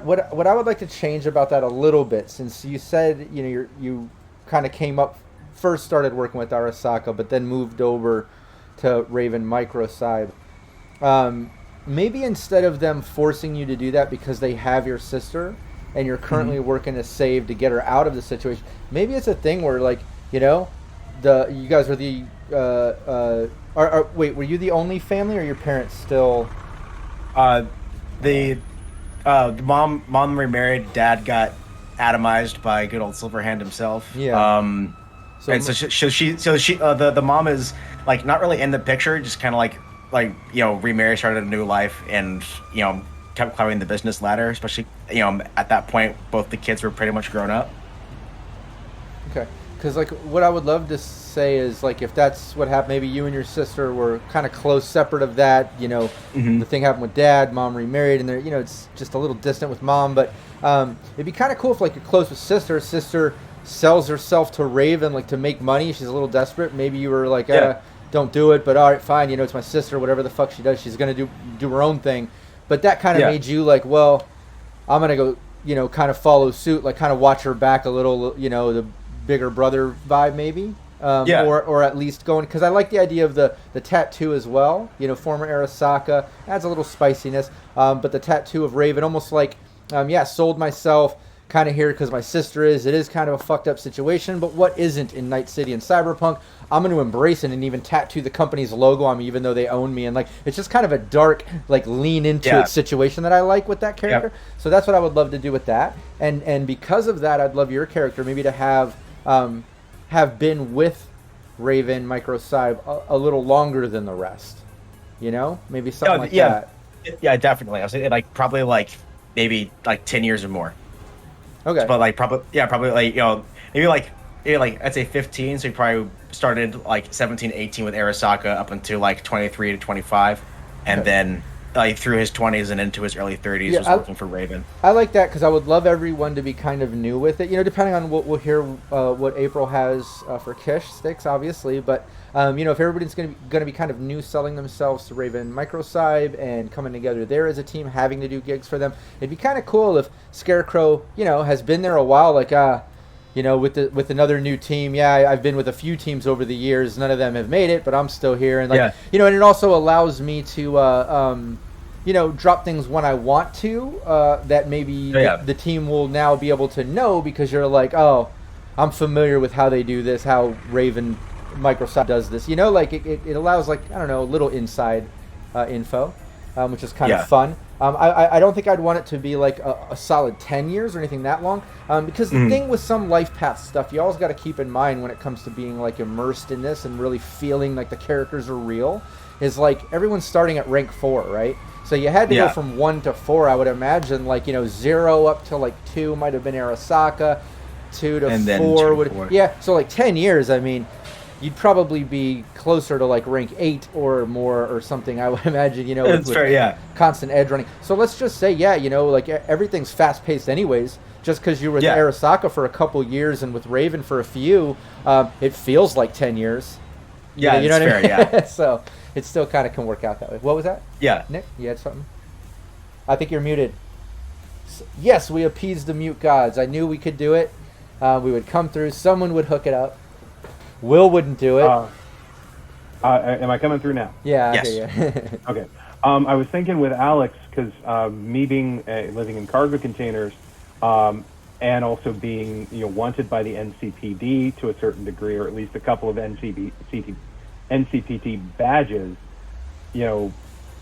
would like to change about that a little bit, since you said you kind of came up first, started working with Arasaka, but then moved over to Raven Microcybernetics. Maybe instead of them forcing you to do that because they have your sister and you're currently working to save to get her out of the situation, maybe it's a thing where you guys are the wait, were you the only family, or your parents still? The mom remarried. Dad got atomized by good old Silverhand himself. Yeah. So the mom is not really in the picture, just kind of remarried, started a new life, and kept climbing the business ladder. Especially at that point, both the kids were pretty much grown up. Okay. Because what I would love to say is if that's what happened, maybe you and your sister were kind of close, separate of that. The thing happened with Dad, Mom remarried, and they're it's just a little distant with Mom. But it'd be kind of cool if you're close with sister. Sister sells herself to Raven to make money. She's a little desperate. Maybe you were don't do it, but all right, fine. It's my sister. Whatever the fuck she does, she's gonna do her own thing. But that kind of made you well, I'm gonna go kind of follow suit, kind of watch her back a little. The bigger brother vibe, maybe, or at least going, because I like the idea of the tattoo as well. Former Arasaka adds a little spiciness, but the tattoo of Raven, almost sold myself kind of here because my sister it is kind of a fucked up situation, but what isn't in Night City and Cyberpunk? I'm going to embrace it and even tattoo the company's logo on me, even though they own me, and it's just kind of a dark lean into it situation that I like with that character. So that's what I would love to do with that, and because of that, I'd love your character maybe to have been with Raven Microcybernetics a little longer than the rest. Maybe something that. Yeah, definitely. I was saying probably maybe 10 years or more. Okay. But probably maybe yeah, like I'd say 15. So he probably started like 17, 18 with Arasaka up until like 23 to 25, and then like through his 20s and into his early 30s was working for Raven. I like that because I would love everyone to be kind of new with it. You know, depending on what we'll hear, what April has for Kish Stix, obviously. But you know, if everybody's going to be kind of new, selling themselves to Raven Microcyb and coming together there as a team, having to do gigs for them, it'd be kind of cool if Scarecrow, you know, has been there a while, like you know, with another new team. Yeah, I've been with a few teams over the years. None of them have made it, but I'm still here. And like, you know, and it also allows me to, you know, drop things when I want to. That maybe the team will now be able to know because you're like, oh, I'm familiar with how they do this, how Raven Microsoft does this. You know, like it allows like, I don't know, a little inside info, which is kind of fun. I don't think I'd want it to be like a solid 10 years or anything that long, because the thing with some life path stuff, you always got to keep in mind when it comes to being like immersed in this and really feeling like the characters are real, is like everyone's starting at rank 4, right? So you had to go from 1 to 4, I would imagine, like, you know, 0 up to like 2 might have been Arasaka, 2 to and 4 would, yeah, so like 10 years, I mean, you'd probably be closer to like rank 8 or more or something, I would imagine, you know, with constant edge running. So let's just say, yeah, you know, like everything's fast paced anyways. Just because you were with Arasaka for a couple years and with Raven for a few, it feels like 10 years. Yeah, you know what I mean? Yeah. So it still kind of can work out that way. What was that? Yeah. Nick, you had something? I think you're muted. Yes, we appeased the mute gods. I knew we could do it. We would come through. Someone would hook it up. Will wouldn't do it. Am I coming through now? Yeah. Yes. Okay. I was thinking with Alex, because me being living in cargo containers, and also being, you know, wanted by the NCPD to a certain degree, or at least a couple of NCPT badges, you know,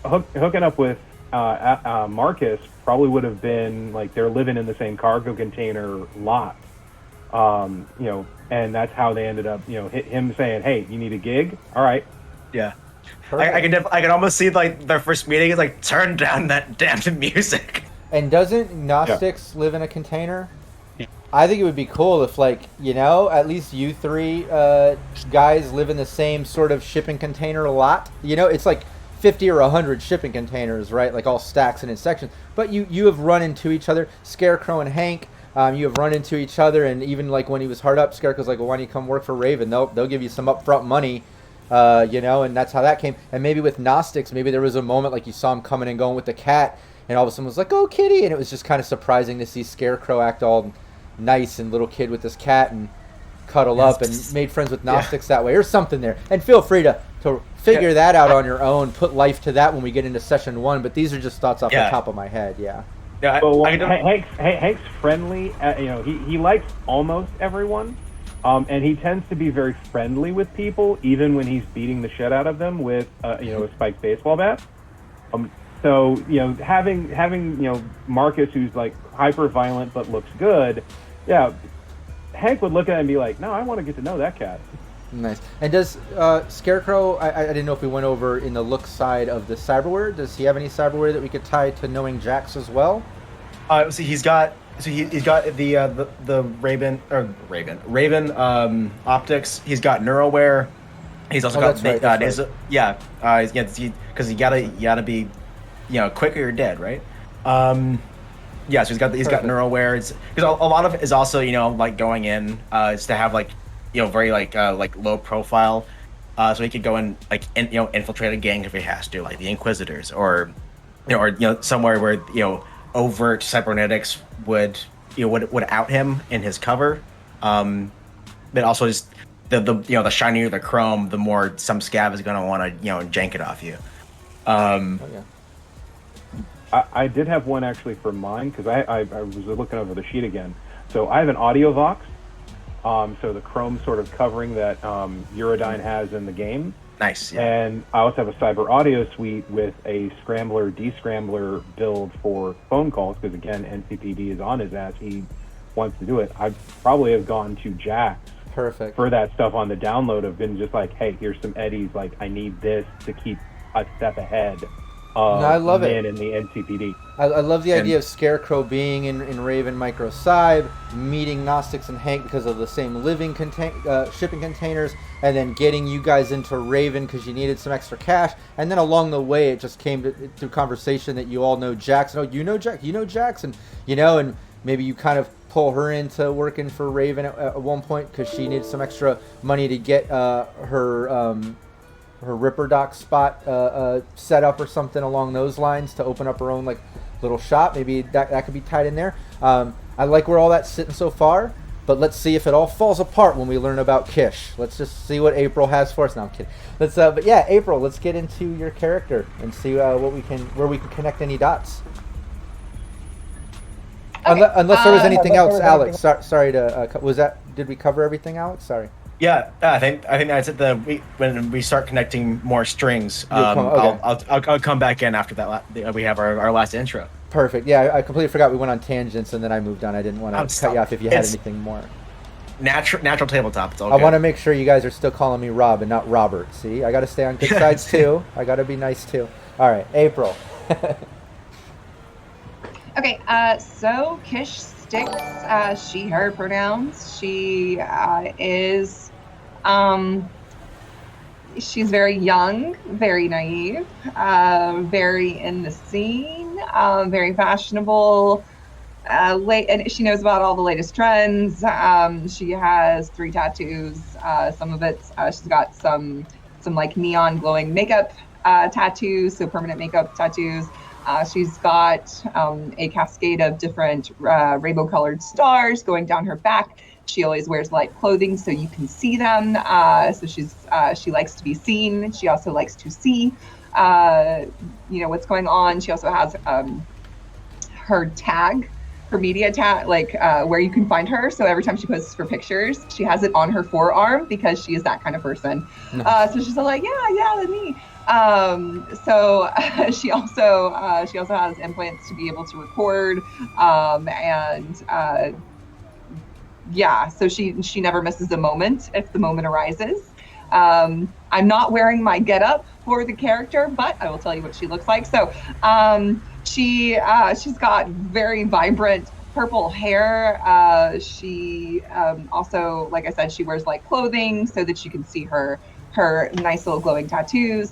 hooking up with Marcus probably would have been like they're living in the same cargo container lot, you know, and that's how they ended up, you know, him saying, "Hey, you need a gig? All right." Yeah. I can almost see like their first meeting is like, turn down that damn music. And doesn't Gnostics live in a container? I think it would be cool if, like, you know, at least you three guys live in the same sort of shipping container lot. You know, it's like 50 or 100 shipping containers, right? Like all stacks and in sections. But you have run into each other. Scarecrow and Hank, you have run into each other. And even like when he was hard up, Scarecrow's like, well, why don't you come work for Raven? They'll give you some upfront money. You know, and that's how that came. And maybe with Gnostics, maybe there was a moment like you saw him coming and going with the cat, and all of a sudden was like, "Oh, kitty!" And it was just kind of surprising to see Scarecrow act all nice and little kid with this cat and cuddle up and made friends with Gnostics that way, or something there. And feel free to figure that out on your own. Put life to that when we get into session 1. But these are just thoughts off the top of my head. Yeah. Yeah. Well, Hank's friendly. You know, he likes almost everyone. And he tends to be very friendly with people, even when he's beating the shit out of them with, you know, a spiked baseball bat. So, you know, having you know, Marcus, who's like hyper violent but looks good, yeah, Hank would look at it and be like, no, I want to get to know that cat. Nice. And does Scarecrow, I didn't know if we went over in the look side of the cyberware. Does he have any cyberware that we could tie to knowing Jax as well? So he's got the Raven optics. He's got Neuroware. He's also got because you gotta be, you know, quick or you're dead, right? So he's got Neuroware. It's because a lot of it is also, you know, like going in is to have like, you know, very like low profile, so he could go in like infiltrate a gang if he has to, like the Inquisitors, or somewhere where, you know, overt cybernetics would out him in his cover. But also just the shinier the chrome, the more some scav is gonna want to, you know, jank it off you. I did have one actually for mine, because I was looking over the sheet again. So I have an audio vox. So the chrome sort of covering that Uridine has in the game. Nice. Yeah. And I also have a cyber audio suite with a scrambler, descrambler build for phone calls, because again, NCPD is on his ass. He wants to do it. I probably have gone to Jax for that stuff on the download. Have been just like, hey, here's some eddies. Like, I need this to keep a step ahead I love men it. in the NCPD. I love the idea of Scarecrow being in Raven Microcyb, meeting Gnostics and Hank because of the same living shipping containers, and then getting you guys into Raven because you needed some extra cash. And then along the way, it just came to conversation that you all know Jax. Oh, you know Jax, and and maybe you kind of pull her into working for Raven at one point because she needed some extra money to get her Ripper Dock spot set up or something along those lines to open up her own like little shop. Maybe that could be tied in there. I like where all that's sitting so far, but let's see if it all falls apart when we learn about Kish. Let's just see what April has for us. No, I'm kidding. But yeah, April, let's get into your character and see where we can connect any dots. Okay. Unless there was anything else, Alex. Sorry to did we cover everything, Alex? Sorry. Yeah, I think that's it. When we start connecting more strings, Okay. I'll come back in after that. We have our last intro. Perfect. Yeah, I completely forgot we went on tangents and then I moved on. I didn't want to cut you off if you had anything more. Natural tabletop. It's all I good. want to make sure you guys are still calling me Rob and not Robert. See, I got to stay on good sides too. I got to be nice too. All right, April. Okay, so Kish Stix, she, her pronouns. She is, she's very young, very naive, very in the scene, very fashionable, and she knows about all the latest trends. She has 3 tattoos. Some of it's, she's got some like neon glowing makeup tattoos, so permanent makeup tattoos. She's got a cascade of different rainbow-colored stars going down her back. She always wears light clothing so you can see them. So she likes to be seen. She also likes to see, what's going on. She also has her tag, her media tag, like where you can find her. So every time she posts for pictures, she has it on her forearm because she is that kind of person. So she's like, yeah, that's me. So she also has implants to be able to record, so she never misses a moment if the moment arises. I'm not wearing my getup for the character, but I will tell you what she looks like. So she's got very vibrant purple hair. She also, like I said, she wears light clothing so that you can see her nice little glowing tattoos.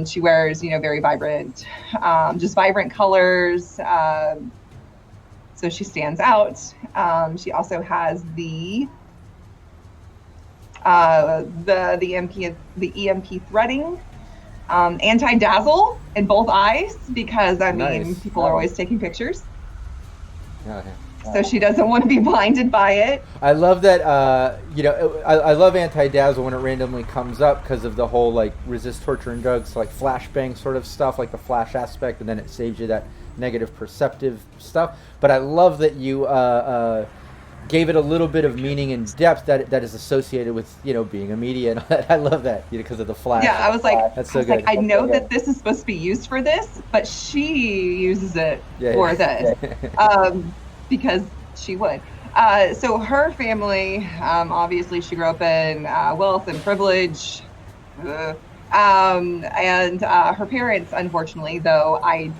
She wears, very vibrant, just vibrant colors. So she stands out. She also has the EMP threading, anti-dazzle in both eyes because Nice. people are always taking pictures. Okay. So she doesn't want to be blinded by it. I love that. I love anti-dazzle when it randomly comes up because of the whole like resist torture and drugs, like flashbang sort of stuff, like the flash aspect, and then it saves you that negative perceptive stuff. But I love that you gave it a little bit of meaning and depth that is associated with being a media and all that. I love that because of the flash. Yeah, I was like, that's so good. I know that this is supposed to be used for this, but she uses it for this. Because she would. So her family, obviously she grew up in wealth and privilege. And her parents, unfortunately, though, I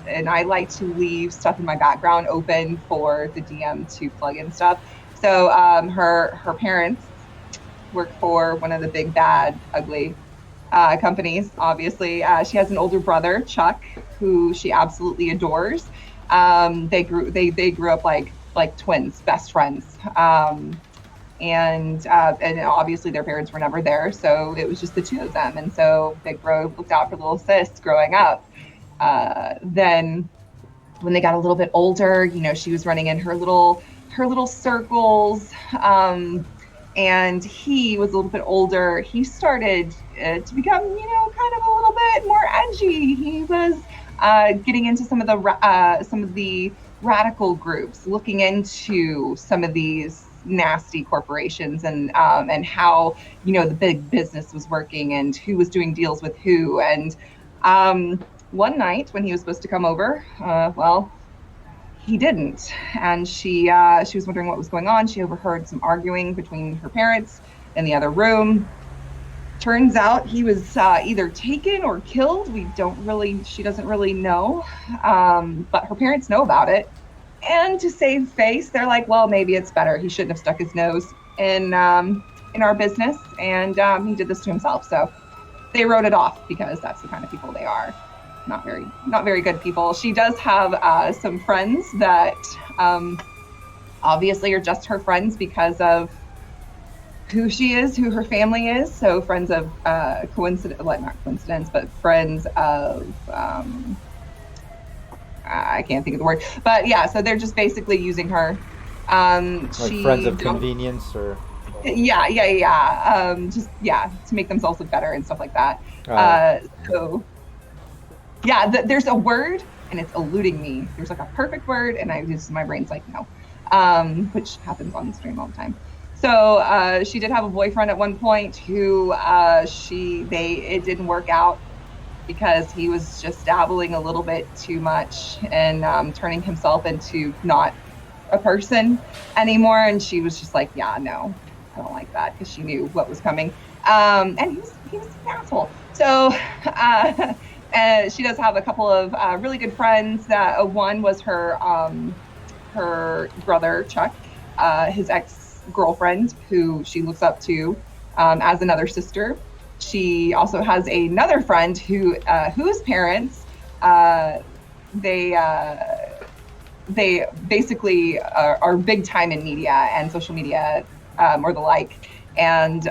like to leave stuff in my background open for the DM to plug in stuff. So her parents work for one of the big, bad, ugly companies, obviously. She has an older brother, Chuck, who she absolutely adores. They grew up like twins, best friends. And obviously their parents were never there, so it was just the two of them. And so Big Bro looked out for little sis growing up. Then when they got a little bit older, she was running in her little circles. And he was a little bit older. He started to become, kind of a little bit more edgy. He was getting into some of the radical groups, looking into some of these nasty corporations and how the big business was working and who was doing deals with who. And one night when he was supposed to come over, he didn't, and she was wondering what was going on. She overheard some arguing between her parents in the other room. Turns out he was either taken or killed. She doesn't really know, but her parents know about it. And to save face, they're like, well, maybe it's better. He shouldn't have stuck his nose in our business, and he did this to himself. So they wrote it off because that's the kind of people they are. Not very good people. She does have some friends that obviously are just her friends because of who she is, who her family is. So friends of not coincidence, but friends of I can't think of the word, but yeah. So they're just basically using her. Like friends of convenience, or yeah, to make themselves look better and stuff like that. So yeah, there's a word and it's eluding me. There's like a perfect word, and my brain's like no, which happens on the stream all the time. So she did have a boyfriend at one point who it didn't work out because he was just dabbling a little bit too much and turning himself into not a person anymore. And she was just like, yeah, no, I don't like that, because she knew what was coming. And he was an asshole. So she does have a couple of really good friends. One was her brother, Chuck, his ex-girlfriend, who she looks up to as another sister. She also has another friend whose parents, they basically are big time in media and social media or the like, and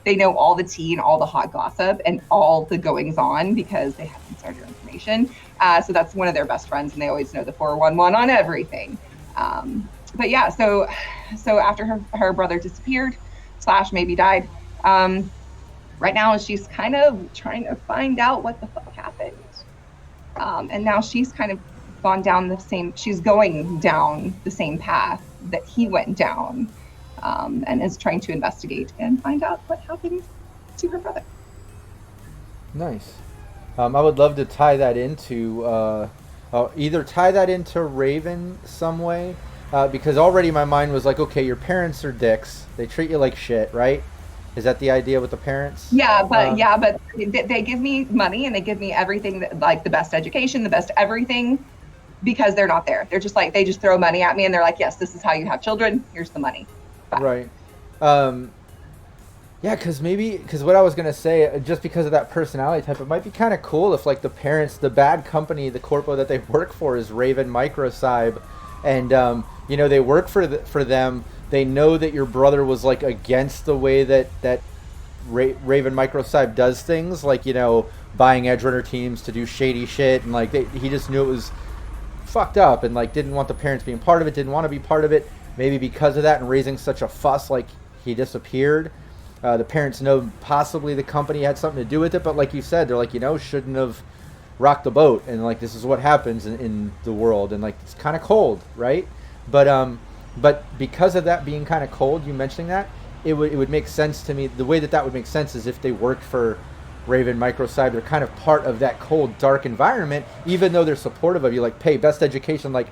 they know all the tea and all the hot gossip and all the goings on because they have insider information. So that's one of their best friends, and they always know the 411 on everything. But yeah, so after her brother disappeared / maybe died, right now she's kind of trying to find out what the fuck happened. And now she's kind of going down the same path that he went down, and is trying to investigate and find out what happened to her brother. Nice. I would love to tie that into either tie that into Raven some way, because already my mind was like, okay, your parents are dicks. They treat you like shit, right? Is that the idea with the parents? Yeah, but they give me money and they give me everything, like the best education, the best everything, because they're not there. They're just like, they just throw money at me and they're like, yes, this is how you have children. Here's the money. Bye. Right. Yeah, because what I was going to say, just because of that personality type, it might be kind of cool if like the parents, the bad company, the corpo that they work for is Raven Microcybernetics, and they work for them. They know that your brother was like against the way that Raven Microcybernetics does things, like buying edgerunner teams to do shady shit, and like he just knew it was fucked up, and like didn't want the parents being part of it, didn't want to be part of it. Maybe because of that and raising such a fuss, like he disappeared. The parents know possibly the company had something to do with it, but like you said, they're like, shouldn't have rocked the boat, and like this is what happens in the world, and like it's kind of cold, right? But because of that being kind of cold, you mentioning that, it would make sense to me. The way that would make sense is if they worked for Raven Microcybernetics, they're kind of part of that cold, dark environment, even though they're supportive of you, like, pay best education, like,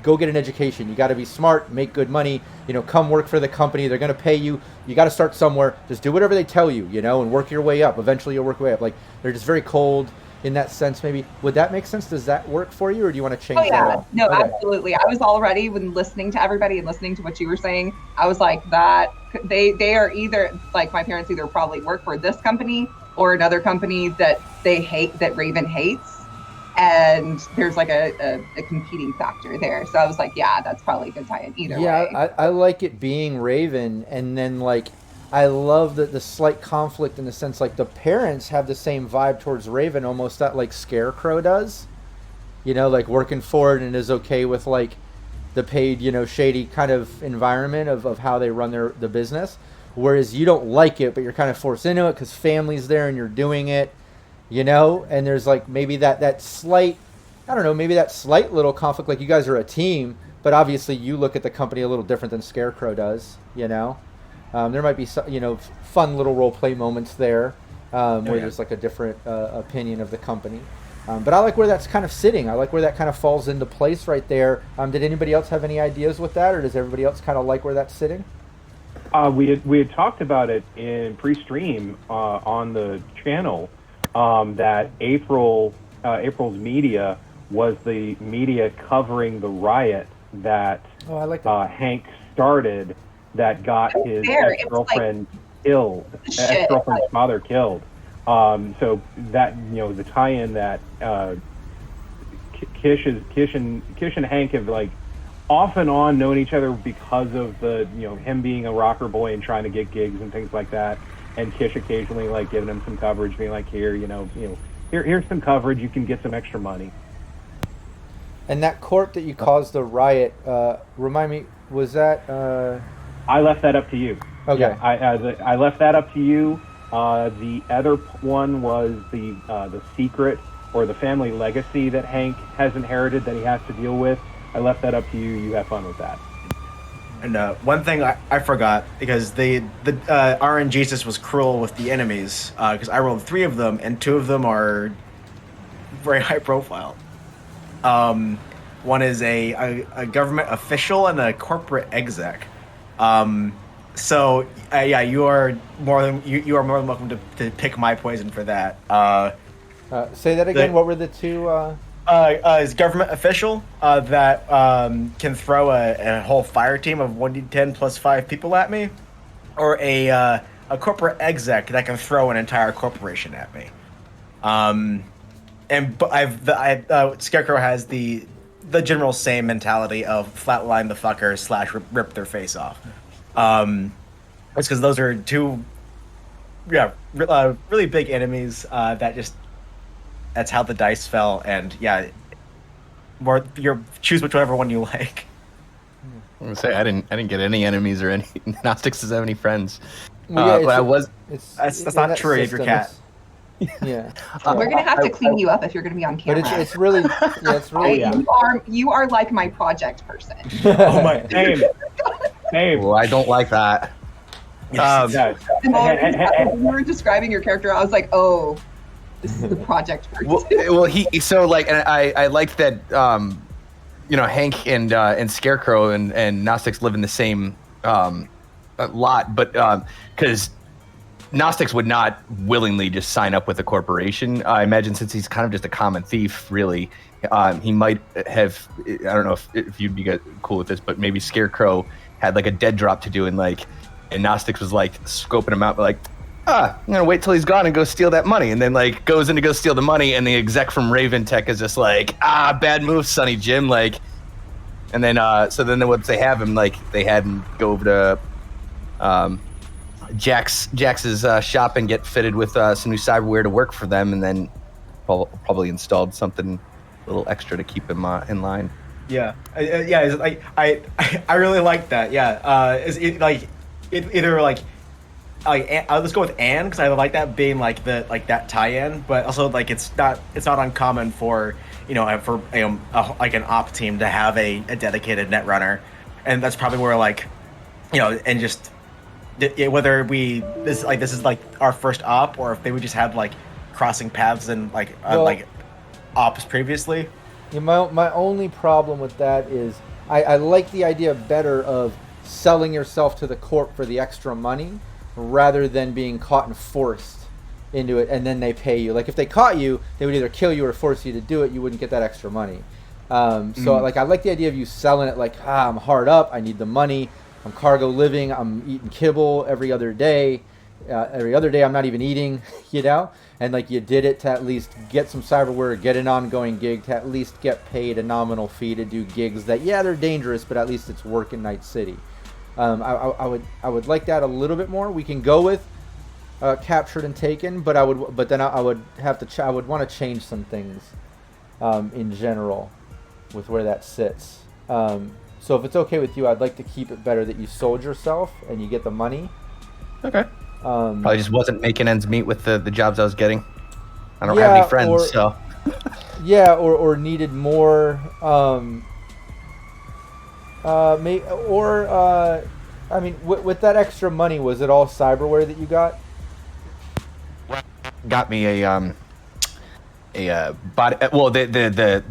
go get an education. You got to be smart, make good money, come work for the company. They're going to pay you. You got to start somewhere. Just do whatever they tell you, and work your way up. Eventually you'll work your way up. Like, they're just very cold in that sense. Maybe would that make sense? Does that work for you, or do you want to change that? No, okay. Absolutely. I was already, when listening to everybody and listening to what you were saying, I was like, that they are either, like, my parents either probably work for this company or another company that they hate, that Raven hates, and there's like a competing factor there. So I was like, yeah, that's probably a good tie-in either way. Yeah, I like it being Raven, and then like I love the slight conflict in the sense, like, the parents have the same vibe towards Raven, almost that like Scarecrow does, like working for it and is okay with like the paid, shady kind of environment of how they run the business. Whereas you don't like it, but you're kind of forced into it because family's there and you're doing it, and there's like maybe that slight, I don't know, maybe that slight little conflict, like you guys are a team, but obviously you look at the company a little different than Scarecrow does, There might be some, fun little role play moments there, where there's like a different opinion of the company. But I like where that's kind of sitting. I like where that kind of falls into place right there. Did anybody else have any ideas with that, or does everybody else kind of like where that's sitting? We had talked about it in pre-stream on the channel that April's media was the media covering the riot that I like that. Hank started that got his fair. ex-girlfriend killed, Shit. ex-girlfriend's father killed. So that the tie-in that Kish and Hank have like off and on known each other because of the him being a rocker boy and trying to get gigs and things like that, and Kish occasionally like giving him some coverage, being like, here's some coverage, you can get some extra money. And that corp that you caused the riot, remind me, was that? I left that up to you. Okay. Yeah, I left that up to you. The other one was the secret or the family legacy that Hank has inherited that he has to deal with. I left that up to you. You have fun with that. And one thing I forgot, because the RNGesus was cruel with the enemies, because I rolled 3 of them, and 2 of them are very high profile. One is a government official and a corporate exec. So you are more than welcome to pick my poison for that. Say that again. What were the 2? Is government official that can throw a whole fire team of 1d10 plus 5 people at me, or a corporate exec that can throw an entire corporation at me. Scarecrow has the general same mentality of flatline the fucker / rip their face off. It's because those are 2 really big enemies that's how the dice fell, and choose whichever one you like. I'm gonna say I didn't get any enemies or any Gnostics doesn't have any friends. Well, That's not true if you're cat. Yeah. We're gonna have to clean you up if you're gonna be on camera. But it's really, You are like my project person. Oh my Same. Well, I don't like that. When you were describing your character, I was like, oh, this is the project person. And I like that Hank and Scarecrow and Gnostics live in the same lot, but because Gnostics would not willingly just sign up with a corporation. I imagine since he's kind of just a common thief, really, he might have. I don't know if you'd be cool with this, but maybe Scarecrow had like a dead drop to do, and Gnostics was like scoping him out, but I'm gonna wait till he's gone and go steal that money, and then goes in to go steal the money, and the exec from Raven Tech is just bad move, Sonny Jim, and then so then once they have him, they had him go over to Jax's shop and get fitted with some new cyberware to work for them, and then probably installed something a little extra to keep him in line. Yeah, I really like that. Yeah, let's go with Anne, because I like that being that tie-in, but also it's not uncommon for an op team to have a dedicated netrunner, and that's probably where and just whether this is our first op, or if they would just have crossing paths and ops previously. Yeah, my only problem with that is I like the idea better of selling yourself to the corp for the extra money rather than being caught and forced into it, and then they pay you. If they caught you, they would either kill you or force you to do it. You wouldn't get that extra money. I like the idea of you selling it I'm hard up, I need the money, I'm cargo living, I'm eating kibble every other day. I'm not even eating, and you did it to at least get some cyberware, get an ongoing gig, to at least get paid a nominal fee to do gigs that, they're dangerous, but at least it's work in Night City. I would like that a little bit more. We can go with captured and taken, but I would want to change some things in general with where that sits. So if it's okay with you, I'd like to keep it better that you sold yourself and you get the money. Okay. Probably just wasn't making ends meet with the jobs I was getting. I don't have any friends, so. or needed more. With that extra money, was it all cyberware that you got? Got me a body. Well, they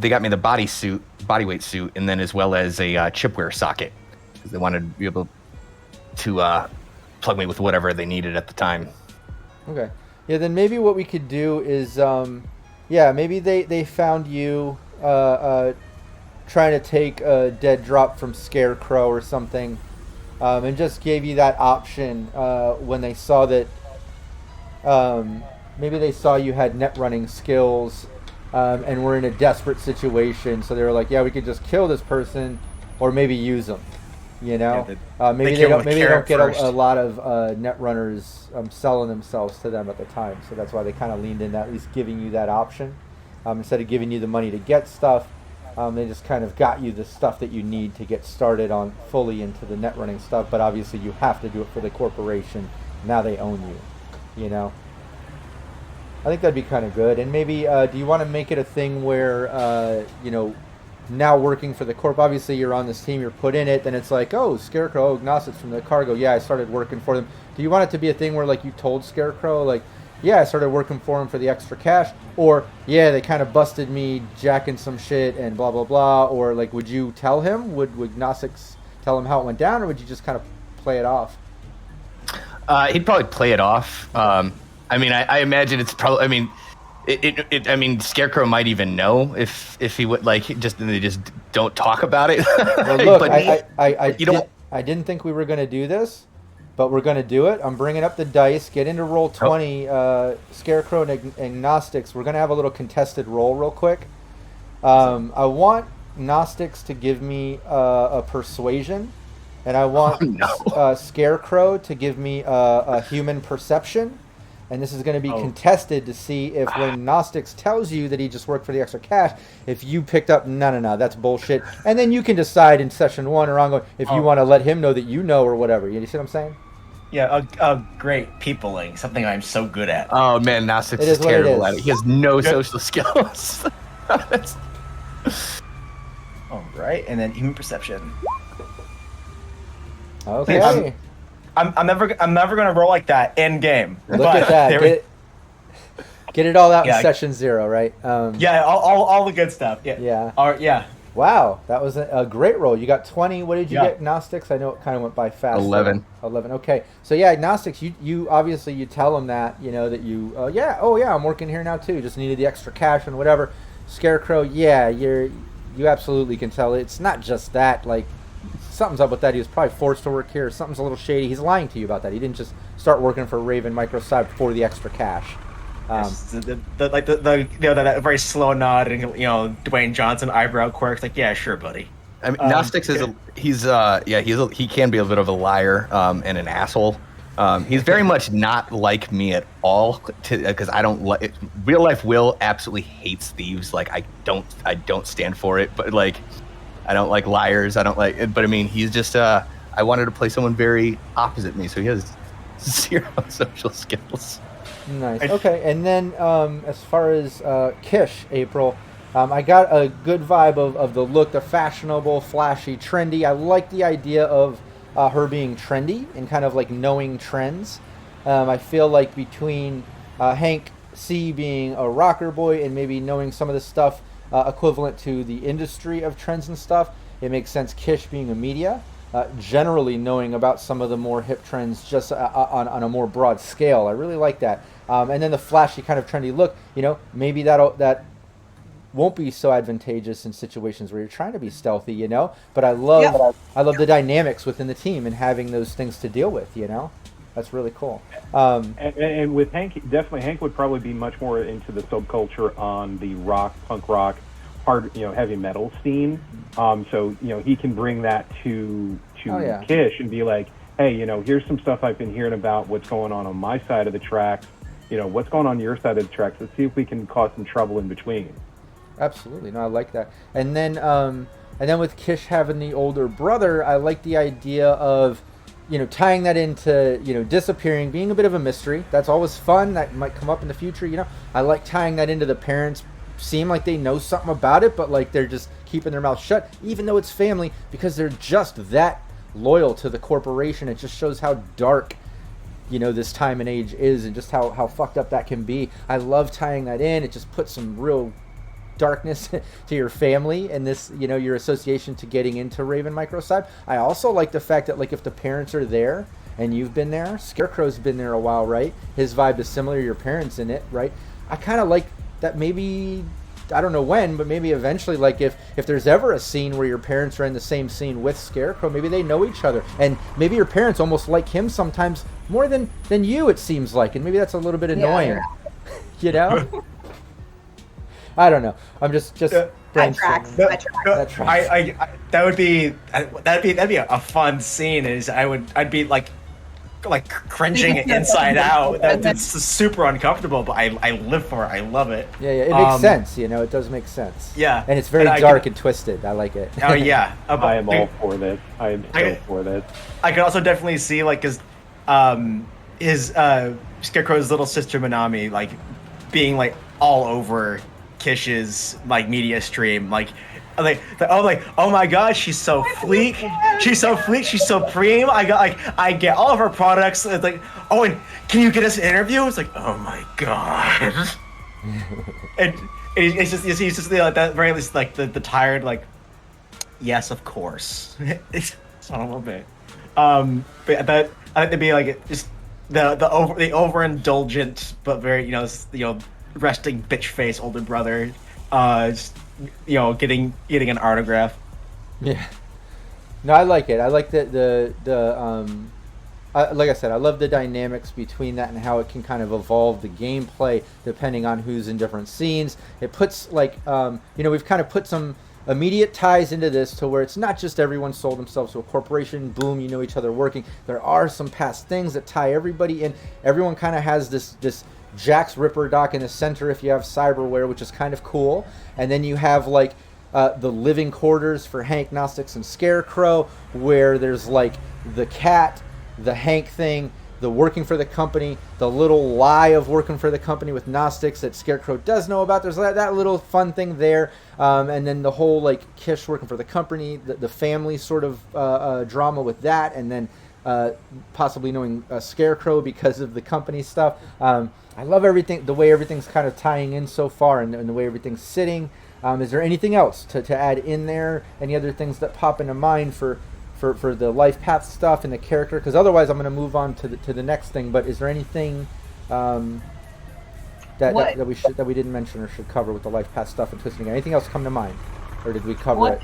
got me the bodyweight suit, and then as well as a chipware socket, because they wanted to be able to plug me with whatever they needed at the time. Okay. Yeah, then maybe what we could do is, maybe they found you trying to take a dead drop from Scarecrow or something, and just gave you that option when they saw that, maybe they saw you had net running skills, and were in a desperate situation, so they were like, yeah, we could just kill this person, or maybe use them. Maybe they don't get a lot of net runners selling themselves to them at the time, so that's why they kind of leaned in, at least giving you that option, instead of giving you the money to get stuff. They just kind of got you the stuff that you need to get started on fully into the net running stuff, but obviously you have to do it for the corporation. Now they own you, I think that'd be kind of good. And maybe, do you want to make it a thing where, now working for the corp, obviously you're on this team, you're put in it, then it's like, oh, Scarecrow, Gnostics from the cargo, yeah, I started working for them. Do you want it to be a thing where, like, you told Scarecrow, like, yeah, I started working for him for the extra cash, or, yeah, they kind of busted me jacking some shit and blah, blah, blah, or, like, would you tell him? Would Gnostics tell him how it went down, or would you just kind of play it off? He'd probably play it off. I imagine it's probably, Scarecrow might even know if he would, like, they just don't talk about it. Well, look, but I didn't think we were going to do this, but we're going to do it. I'm bringing up the dice. Get into roll 20. Scarecrow and Gnostics. We're going to have a little contested roll real quick. I want Gnostics to give me a persuasion, and I want Scarecrow to give me a human perception. And this is going to be contested to see if when Gnostics tells you that he just worked for the extra cash, if you picked up, no, that's bullshit. And then you can decide in session 1 or ongoing if you want to let him know that you know or whatever. You see what I'm saying? Yeah, great peopling, something I'm so good at. Oh, man, Gnostics is terrible at it. He has no social skills. All right, and then human perception. Okay. I'm never gonna roll like that in game. Look at that. Get it all out in session 0, right? All the good stuff. Yeah. Yeah. Wow, that was a great roll. You got 20. What did you get, Gnostics? I know it kind of went by fast. 11. 11. Okay. So yeah, Gnostics, you obviously you tell them that, that you I'm working here now too. Just needed the extra cash and whatever. Scarecrow, you absolutely can tell it's not just that, like, something's up with that. He was probably forced to work here. Something's a little shady. He's lying to you about that. He didn't just start working for Raven Microcybernetics for the extra cash. That very slow nod and Dwayne Johnson eyebrow quirks. Like, yeah, sure, buddy. Gnostics he can be a bit of a liar and an asshole. He's very much not like me at all, because I don't like real life. Will absolutely hates thieves. Like, I don't stand for it. But like, I don't like liars. I don't like it. But I mean, he's just I wanted to play someone very opposite me, so he has 0 social skills. Nice. Okay, and then as far as Kish, April, I got a good vibe of the look, the fashionable, flashy, trendy. I like the idea of her being trendy and kind of like knowing trends. I feel like between Hank C being a rocker boy and maybe knowing some of the stuff equivalent to the industry of trends and stuff, it makes sense. Kish being a media, generally knowing about some of the more hip trends just on a more broad scale. I really like that. And then the flashy kind of trendy look, maybe that won't be so advantageous in situations where you're trying to be stealthy, but I love the dynamics within the team and having those things to deal with, That's really cool. And with Hank, definitely Hank would probably be much more into the subculture on the punk rock, hard, heavy metal scene. So he can bring that to Kish and be like, hey, here's some stuff I've been hearing about what's going on my side of the tracks. What's going on your side of the tracks? Let's see if we can cause some trouble in between. Absolutely. No, I like that. And then with Kish having the older brother, I like the idea of tying that into, disappearing, being a bit of a mystery. That's always fun. That might come up in the future, I like tying that into the parents seem like they know something about it, but like they're just keeping their mouth shut, even though it's family, because they're just that loyal to the corporation. It just shows how dark, this time and age is, and just how fucked up that can be. I love tying that in. It just puts some real darkness to your family and this, your association to getting into Raven Microcybernetics. I also like the fact that, like, if the parents are there and you've been there. Scarecrow's been there a while, right? His vibe is similar. Your parents in it, right? I kind of like that. Maybe I don't know when, but maybe eventually, like if there's ever a scene where your parents are in the same scene with Scarecrow, maybe they know each other, and maybe your parents almost like him sometimes more than you, it seems like, and maybe that's a little bit annoying. You know? I don't know. I'm just that tracks. That tracks. That'd be a fun scene. I'd be like cringing inside out. That's super uncomfortable, but I live for it. I love it. Yeah, it makes sense. You know, it does make sense. Yeah, and it's very dark and twisted. I like it. Oh yeah, I am all for this. I am so for this. I can also definitely see like his Scarecrow's little sister Minami like being like all over Kish's like media stream, oh my god, she's so fleek, she's so supreme. I get all of her products. It's like, oh, and can you get us an interview? It's like, oh my god. and it's just like that very least like the tired like, yes, of course. It's a little bit. But that I think to be like just the overindulgent but very resting bitch face older brother, just, getting an autograph. Yeah. No, I like it. I like like I said, I love the dynamics between that and how it can kind of evolve the gameplay depending on who's in different scenes. It puts we've kind of put some immediate ties into this to where it's not just everyone sold themselves to a corporation, boom, you know each other working. There are some past things that tie everybody in. Everyone kind of has this Jack's Ripper dock in the center if you have cyberware, which is kind of cool. And then you have like the living quarters for Hank, Gnostics, and Scarecrow, where there's like the cat, the Hank thing, the working for the company, the little lie of working for the company with Gnostics that Scarecrow does know about. There's that little fun thing there. And then the whole like Kish working for the company, the family sort of drama with that, and then possibly knowing Scarecrow because of the company stuff. I love everything, the way everything's kind of tying in so far, and the way everything's sitting. Is there anything else to add in there? Any other things that pop into mind for the life path stuff and the character? Because otherwise I'm going to move on to the next thing. But is there anything that we didn't mention or should cover with the life path stuff and twisting? Anything else come to mind, or did we cover it?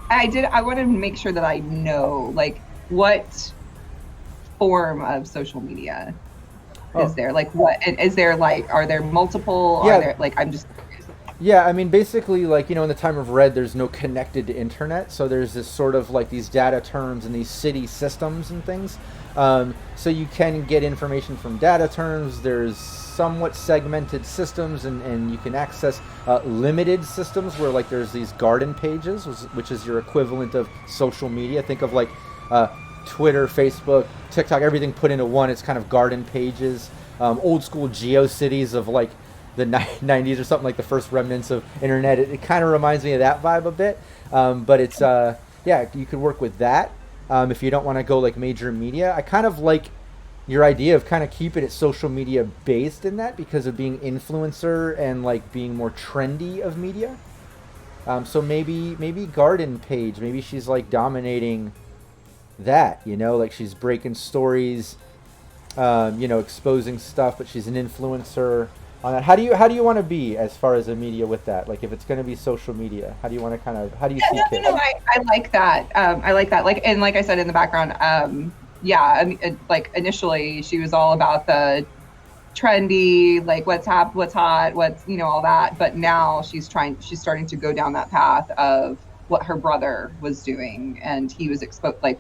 I wanted to make sure that I know like what form of social media is there? Like what is there? Like are there multiple? Yeah. Are there like I'm just. Yeah, I mean, basically, like, in the time of Red, there's no connected to internet, so there's this sort of, like, these data terms and these city systems and things. So you can get information from data terms. There's somewhat segmented systems, and you can access limited systems where, like, there's these garden pages, which is your equivalent of social media. Think of, like, Twitter, Facebook, TikTok, everything put into one. It's kind of garden pages. Old school GeoCities of, like, the 90s or something, like the first remnants of internet. It kind of reminds me of that vibe a bit, but it's you could work with that if you don't want to go like major media. I kind of like your idea of kind of keeping it social media based in that because of being influencer and like being more trendy of media. So maybe garden page, maybe she's like dominating that, like she's breaking stories, exposing stuff, but she's an influencer on that. How do you want to be as far as a media with that? Like if it's going to be social media, how do you want to how do you see Kish? I like that. I like that. Like I said in the background, I mean, like initially she was all about the trendy, like what's hot, what's all that. But now she's starting to go down that path of what her brother was doing, and he was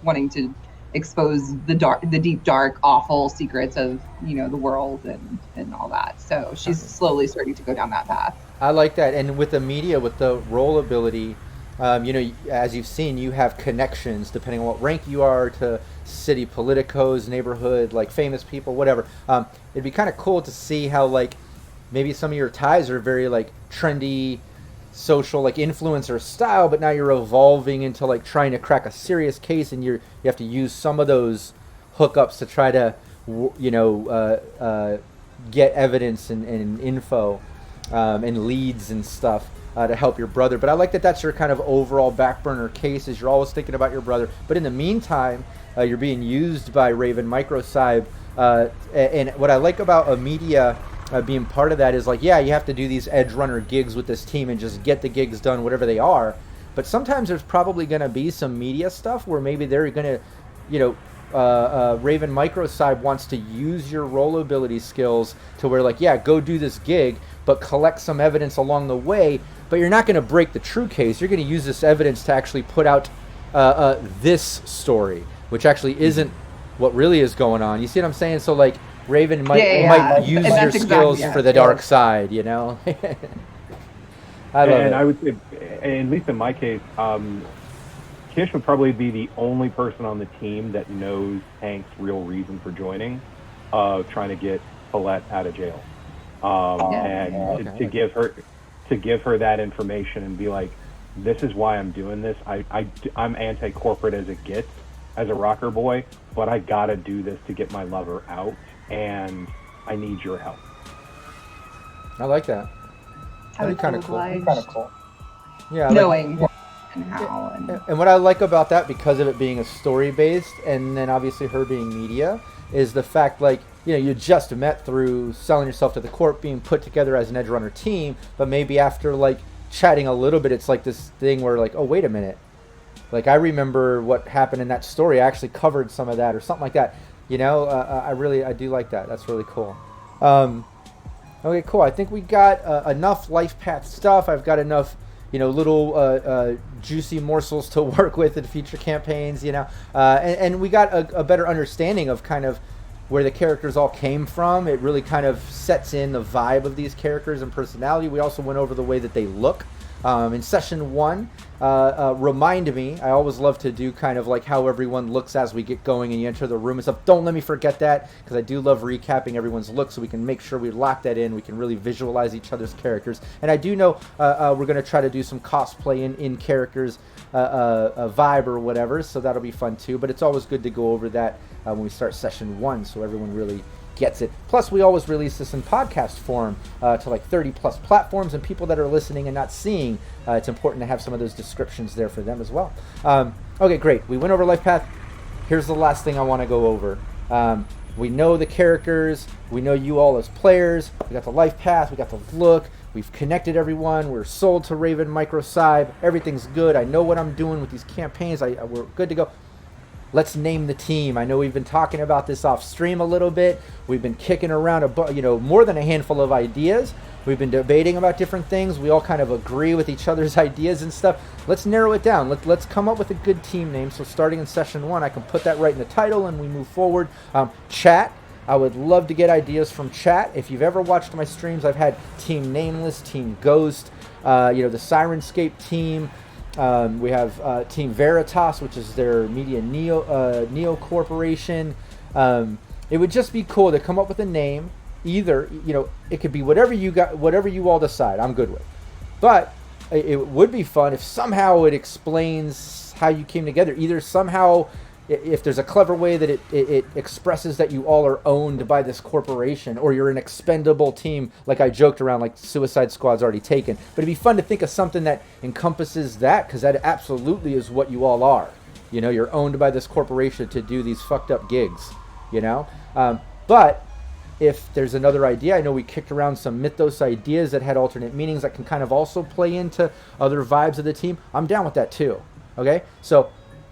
wanting to expose the deep, dark, awful secrets of the world and all that. So she's slowly starting to go down that path. I like that. And with the media, with the role ability, as you've seen, you have connections depending on what rank you are to city politicos, neighborhood, like famous people, whatever. It'd be kind of cool to see how like maybe some of your ties are very like trendy, social, like influencer style, but now you're evolving into like trying to crack a serious case, and you have to use some of those hookups to try to get evidence and info. and leads and stuff to help your brother. But I like that that's your kind of overall back burner case, is you're always thinking about your brother. But in the meantime, you're being used by Raven Microcyb. And what I like about a media being part of that is like, yeah, you have to do these edge runner gigs with this team and just get the gigs done, whatever they are. But sometimes there's probably going to be some media stuff where maybe they're going to, Raven Microcybernetics wants to use your roll ability skills to where, like, yeah, go do this gig, but collect some evidence along the way. But you're not going to break the true case. You're going to use this evidence to actually put out this story, which actually isn't what really is going on. You see what I'm saying? So, like, Raven might use your skills for the dark side, you know? I love it. I would say, at least in my case, Kish would probably be the only person on the team that knows Hank's real reason for joining, trying to get Paulette out of jail, to give her that information and be like, this is why I'm doing this. I'm anti-corporate as it gets as a rocker boy, but I gotta do this to get my lover out, and I need your help. I like that. That'd be kind of cool. Yeah, knowing what and how. And what I like about that, because of it being a story-based, and then obviously her being media, is the fact, like, you just met through selling yourself to the corp, being put together as an edge runner team, but maybe after, like, chatting a little bit, it's like this thing where, like, oh, wait a minute. Like, I remember what happened in that story. I actually covered some of that or something like that. I do like that. That's really cool. Okay, cool. I think we got enough life path stuff. I've got enough, little juicy morsels to work with in future campaigns, and we got a better understanding of kind of where the characters all came from. It really kind of sets in the vibe of these characters and personality. We also went over the way that they look. In session 1, remind me, I always love to do kind of like how everyone looks as we get going and you enter the room and stuff. Don't let me forget that, because I do love recapping everyone's look so we can make sure we lock that in. We can really visualize each other's characters. And I do know we're going to try to do some cosplay in characters, a vibe or whatever, so that'll be fun too. But it's always good to go over that when we start session 1 so everyone really gets it. Plus, we always release this in podcast form to like 30 plus platforms, and people that are listening and not seeing, it's important to have some of those descriptions there for them as well. Okay, great. We went over life path. Here's the last thing I want to go over. We know the characters. We know you all as players. We got the life path. We got the look. We've connected everyone. We're sold to Raven Microcyb. Everything's good. I know what I'm doing with these campaigns. We're good to go. Let's name the team. I know we've been talking about this off stream a little bit. We've been kicking around more than a handful of ideas. We've been debating about different things. We all kind of agree with each other's ideas and stuff. Let's narrow it down. Let's come up with a good team name. So starting in session 1, I can put that right in the title and we move forward. Chat. I would love to get ideas from chat. If you've ever watched my streams, I've had Team Nameless, Team Ghost, the Sirenscape team. We have Team Veritas, which is their media Neo Corporation. It would just be cool to come up with a name. Either, it could be whatever you all decide. I'm good with. But it would be fun if somehow it explains how you came together. Either somehow, if there's a clever way that it expresses that you all are owned by this corporation, or you're an expendable team, like I joked around, like Suicide Squad's already taken. But it'd be fun to think of something that encompasses that, because that absolutely is what you all are. You're owned by this corporation to do these fucked up gigs, But if there's another idea, I know we kicked around some mythos ideas that had alternate meanings that can kind of also play into other vibes of the team. I'm down with that too, okay? So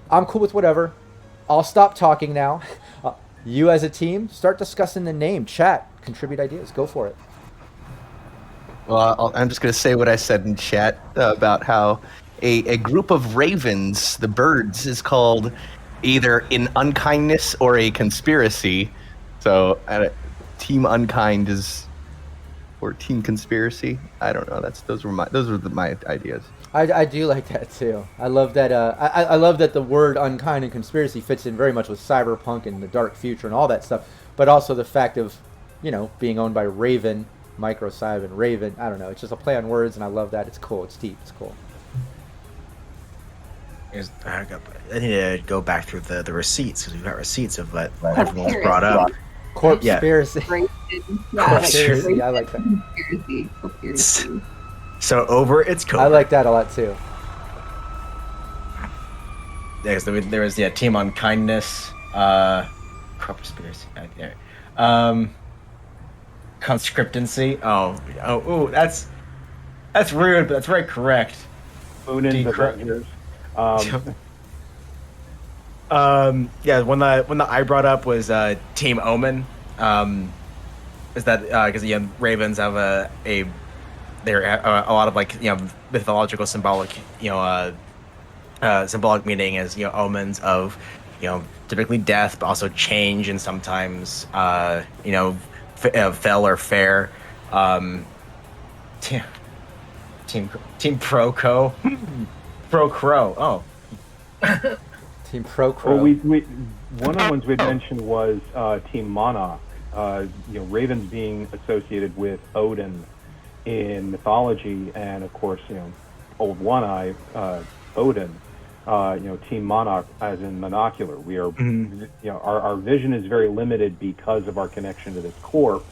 I'm cool with whatever. I'll stop talking now. You as a team, start discussing the name. Chat, contribute ideas. Go for it. Well, I'm just going to say what I said in chat about how a group of ravens, the birds, is called either an unkindness or a conspiracy. So Team Unkind or Team Conspiracy. I don't know. Those were my ideas. I do like that too. I love that. I love that the word unkind and conspiracy fits in very much with cyberpunk and the dark future and all that stuff. But also the fact of, being owned by Raven Microcybernetics and Raven. I don't know. It's just a play on words, and I love that. It's cool. It's deep. It's cool. I need to go back through the receipts, because we've got receipts of what everyone's brought up. Corpsepiracy. Conspiracy. I like that. Conspiracy. So over its code. I like that a lot too. Yeah, 'cause there was team on kindness, conspiracy right there, conscriptancy. Oh, that's rude, but that's very correct. Moonins Avengers. Yeah, one that I brought up was Team Omen. Is that because Ravens have a lot of mythological symbolic symbolic meaning as omens of typically death, but also change and sometimes fell or fair. Team Pro Crow. Oh. Team Pro Crow. Well, we one of the ones we mentioned was Team Monarch. Ravens being associated with Odin in mythology, and of course, Old One Eye, Odin. Team Monarch as in monocular. We are, our vision is very limited because of our connection to this corp,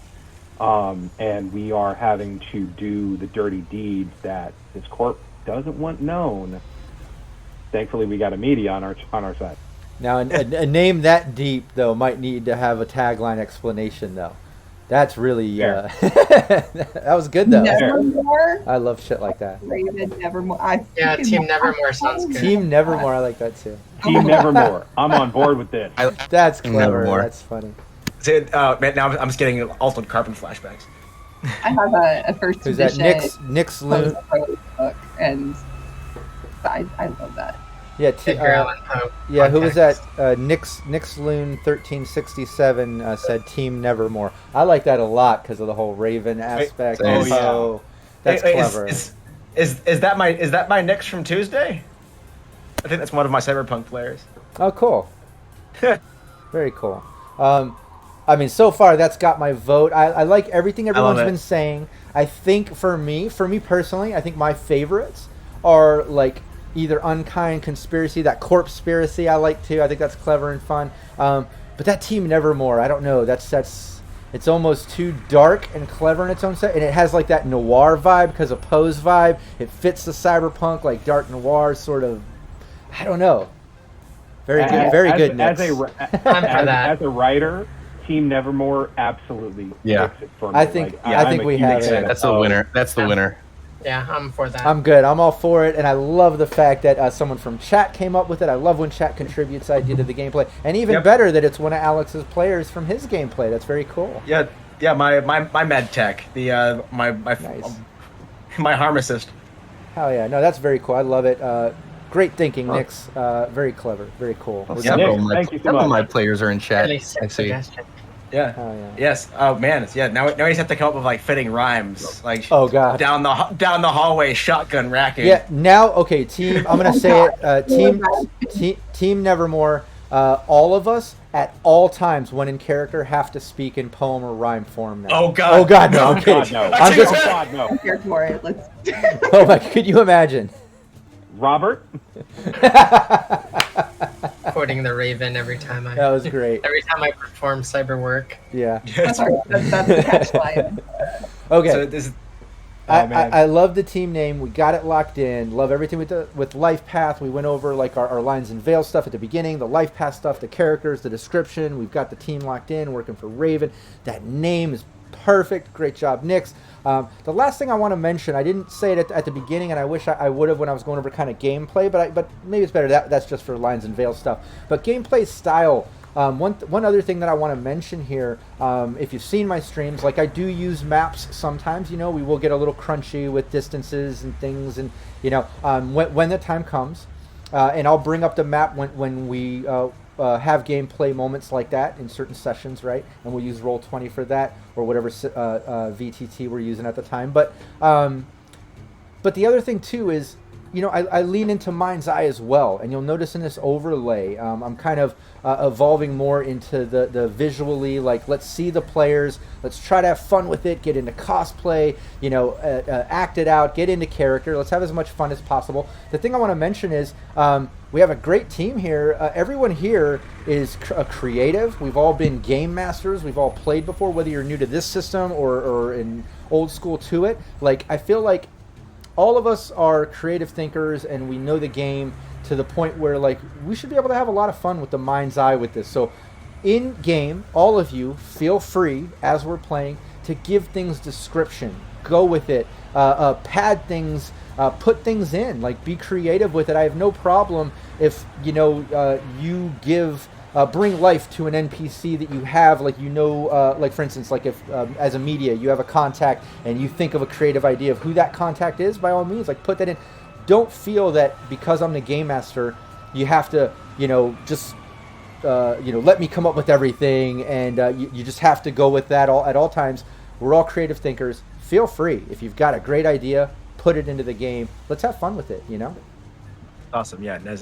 and we are having to do the dirty deeds that this corp doesn't want known. Thankfully, we got a media on our side. Now, a name that deep though might need to have a tagline explanation though. That's really that was good though. Nevermore. I love shit like that. Raven Nevermore. Team Nevermore sounds good. Team Nevermore, I like that too. Team Nevermore. I'm on board with this. That's clever. Nevermore. That's funny. So, man, now I'm just getting Altered Carbon flashbacks. I have a first Who's that? edition Nick's Loon. book, and I love that. Yeah, Edgar Allan Poe. yeah. Who was that? Context. Nick's Loon 1367 said Team Nevermore. I like that a lot because of the whole Raven aspect. Oh, yeah. So that's clever. Is that my Nyx from Tuesday? I think that's one of my Cyberpunk players. Oh, cool. Very cool. I mean, so far that's got my vote. I like everything everyone's been saying. I think for me personally, I think my favorites are like either Unkind, Conspiracy, that Corpsepiracy I like too. I think that's clever and fun. But that Team Nevermore, I don't know. It's almost too dark and clever in its own set, and it has like that noir vibe because of Poe's vibe. It fits the cyberpunk like dark noir sort of. I don't know. Very good. Very good. Nick. As a writer, Team Nevermore absolutely fix it for me. I think we have it. That's the winner. That's the winner. Yeah, I'm for that. I'm good. I'm all for it, and I love the fact that someone from chat came up with it. I love when chat contributes idea to the gameplay, and even better that it's one of Alex's players from his gameplay. That's very cool. Yeah. My med tech, my harm assist. Hell yeah! No, that's very cool. I love it. Great thinking, Nix. Very clever. Very cool. Well, Yeah, several, Nick, of my, thank you so several of much. my players are in chat. Really I sick see. suggestion. Yeah. Oh, yeah. Yes. Oh man. Yeah. Now you just have to come up with like fitting rhymes, like Oh, God. down the hallway, shotgun racking. Yeah. Now, okay, team. I'm gonna say it. Team Nevermore. All of us at all times when in character have to speak in poem or rhyme form now. Oh God. Oh God, no! I'm Oh, kidding. God, no. I'm just. Oh, God, no. Here for it. Let's. Oh my! Could you imagine? Robert? Quoting the Raven every time I That was great. perform cyber work. Yeah. That's the catchline. Okay. So this. I love the team name. We got it locked in. Love everything with Life Path. We went over like our lines and veil stuff at the beginning, the Life Path stuff, the characters, the description. We've got the team locked in, working for Raven. That name is perfect. Great job, Nix. The last thing I want to mention, I didn't say it at the beginning, and I wish I would have when I was going over kind of gameplay, but maybe it's better. That's just for lines and veil stuff. But gameplay style. One other thing that I want to mention here, if you've seen my streams, like I do use maps sometimes. We will get a little crunchy with distances and things, and when the time comes, and I'll bring up the map when we have gameplay moments like that in certain sessions, right? And we'll use Roll20 for that or whatever VTT we're using at the time. But the other thing too is I lean into mind's eye as well, and you'll notice in this overlay, I'm kind of evolving more into the visually, like, let's see the players, let's try to have fun with it, get into cosplay, act it out, get into character, let's have as much fun as possible. The thing I want to mention is we have a great team here. Everyone here is a creative. We've all been game masters. We've all played before, whether you're new to this system or in old school to it. Like, I feel like all of us are creative thinkers, and we know the game to the point where, like, we should be able to have a lot of fun with the mind's eye with this. So in game, all of you feel free as we're playing to give things description, go with it, pad things, put things in, like, be creative with it. I have no problem if you give bring life to an NPC that you have, like, like, for instance, like, if as a media you have a contact and you think of a creative idea of who that contact is, by all means, like, put that in. Don't feel that because I'm the game master you have to just let me come up with everything, and you just have to go with that at all times. We're all creative thinkers. Feel free, if you've got a great idea, put it into the game. Let's have fun with it. Awesome. Yeah, Nez,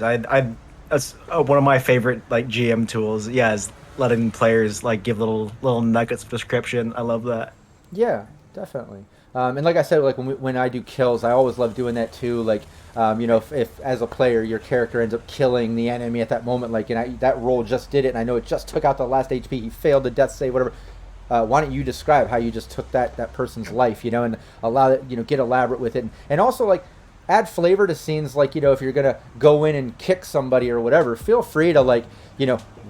that's one of my favorite, like, GM tools. Yeah, is letting players, like, give little nuggets of description. I love that. Yeah, definitely. And like I said, like, when I do kills, I always love doing that too. Like, if as a player your character ends up killing the enemy at that moment, like, and that roll just did it, and I know it just took out the last HP, he failed the death save, whatever. Why don't you describe how you just took that person's life, and allow it, get elaborate with it, and also, like, add flavor to scenes. Like, if you're gonna go in and kick somebody or whatever, feel free to, like,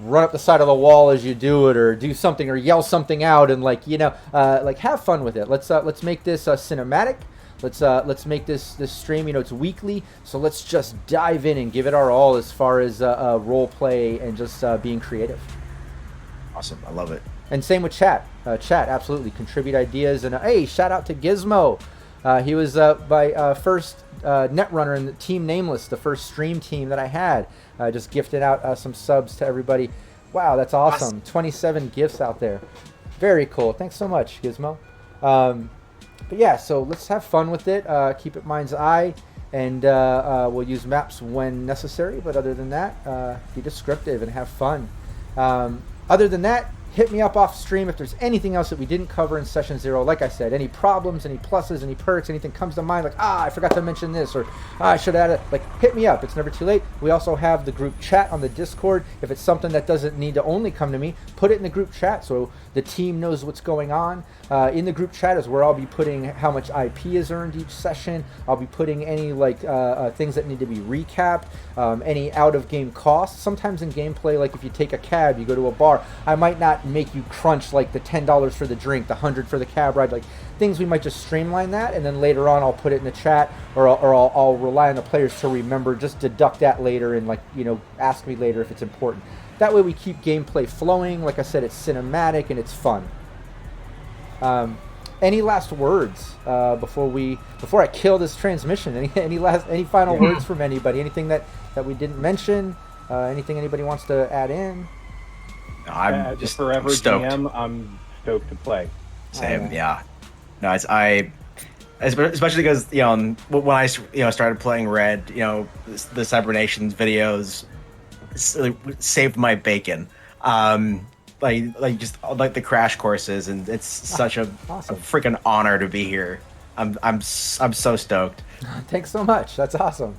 run up the side of the wall as you do it, or do something, or yell something out, and, like, like, have fun with it. Let's make this cinematic. Let's make this stream. It's weekly, so let's just dive in and give it our all as far as role play and just being creative. Awesome, I love it. And same with chat. Chat, absolutely contribute ideas. And hey, shout out to Gizmo. He was my first Netrunner in the Team Nameless, the first stream team that I had. Just gifted out some subs to everybody. Wow, that's awesome. 27 gifts out there. Very cool. Thanks so much, Gizmo. But yeah, so let's have fun with it. Keep it mind's eye, and we'll use maps when necessary. But other than that, be descriptive and have fun. Other than that, hit me up off stream if there's anything else that we didn't cover in session 0. Like I said, any problems, any pluses, any perks, anything comes to mind, like, I forgot to mention this, or I should add it, like, hit me up. It's never too late. We also have the group chat on the Discord. If it's something that doesn't need to only come to me, put it in the group chat so the team knows what's going on. In the group chat is where I'll be putting how much IP is earned each session. I'll be putting any, like, things that need to be recapped, any out-of-game costs. Sometimes in gameplay, like, if you take a cab, you go to a bar, I might not make you crunch, like, the $10 for the drink, the $100 for the cab ride, like, things we might just streamline that, and then later on I'll put it in the chat, or I'll rely on the players to remember, just deduct that later, and, like, ask me later if it's important. That way we keep gameplay flowing. Like I said, it's cinematic and it's fun. Any last words before I kill this transmission? Any final words from anybody? Anything that we didn't mention? Anything anybody wants to add in? I'm just forever stoked. GM. I'm stoked to play. Same, yeah. No, especially because when I started playing Red, the Cybernations videos saved my bacon. Just like the crash courses, and it's such a freaking honor to be here. I'm so stoked. Thanks so much. That's awesome.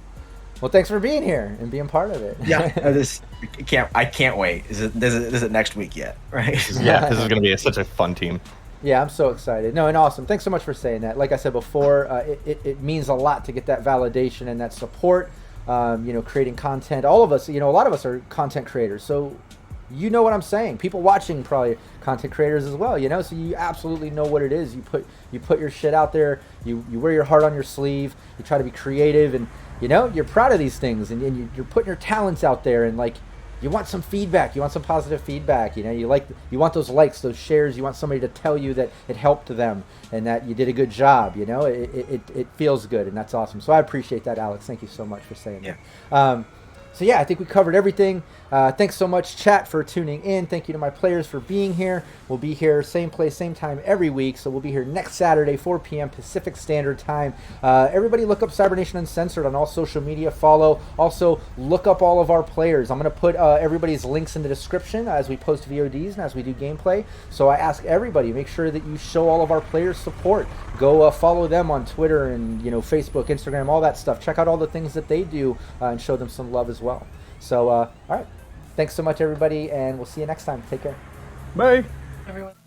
Well, thanks for being here and being part of it. Yeah, I can't wait. Is it next week yet? Right? Yeah, this is going to be such a fun team. Yeah, I'm so excited. No, and awesome. Thanks so much for saying that. Like I said before, it means a lot to get that validation and that support. Creating content. All of us, a lot of us are content creators. So you know what I'm saying. People watching probably content creators as well, so you absolutely know what it is. You put your shit out there, you wear your heart on your sleeve, you try to be creative, and you're proud of these things, and you're putting your talents out there, and, like, you want some feedback, you want some positive feedback, you want those likes, those shares, you want somebody to tell you that it helped them and that you did a good job. It feels good, and that's awesome. So I appreciate that, Alex. Thank you so much for saying that. So yeah, I think we covered everything. Thanks so much, chat, for tuning in. Thank you to my players for being here. We'll be here same place, same time every week. So we'll be here next Saturday, 4 p.m. Pacific Standard Time. Everybody look up Cybernation Uncensored on all social media. Follow. Also, look up all of our players. I'm going to put everybody's links in the description as we post VODs and as we do gameplay. So I ask everybody, make sure that you show all of our players support. Go follow them on Twitter and Facebook, Instagram, all that stuff. Check out all the things that they do and show them some love as well. So, all right. Thanks so much, everybody, and we'll see you next time. Take care. Bye. Everyone.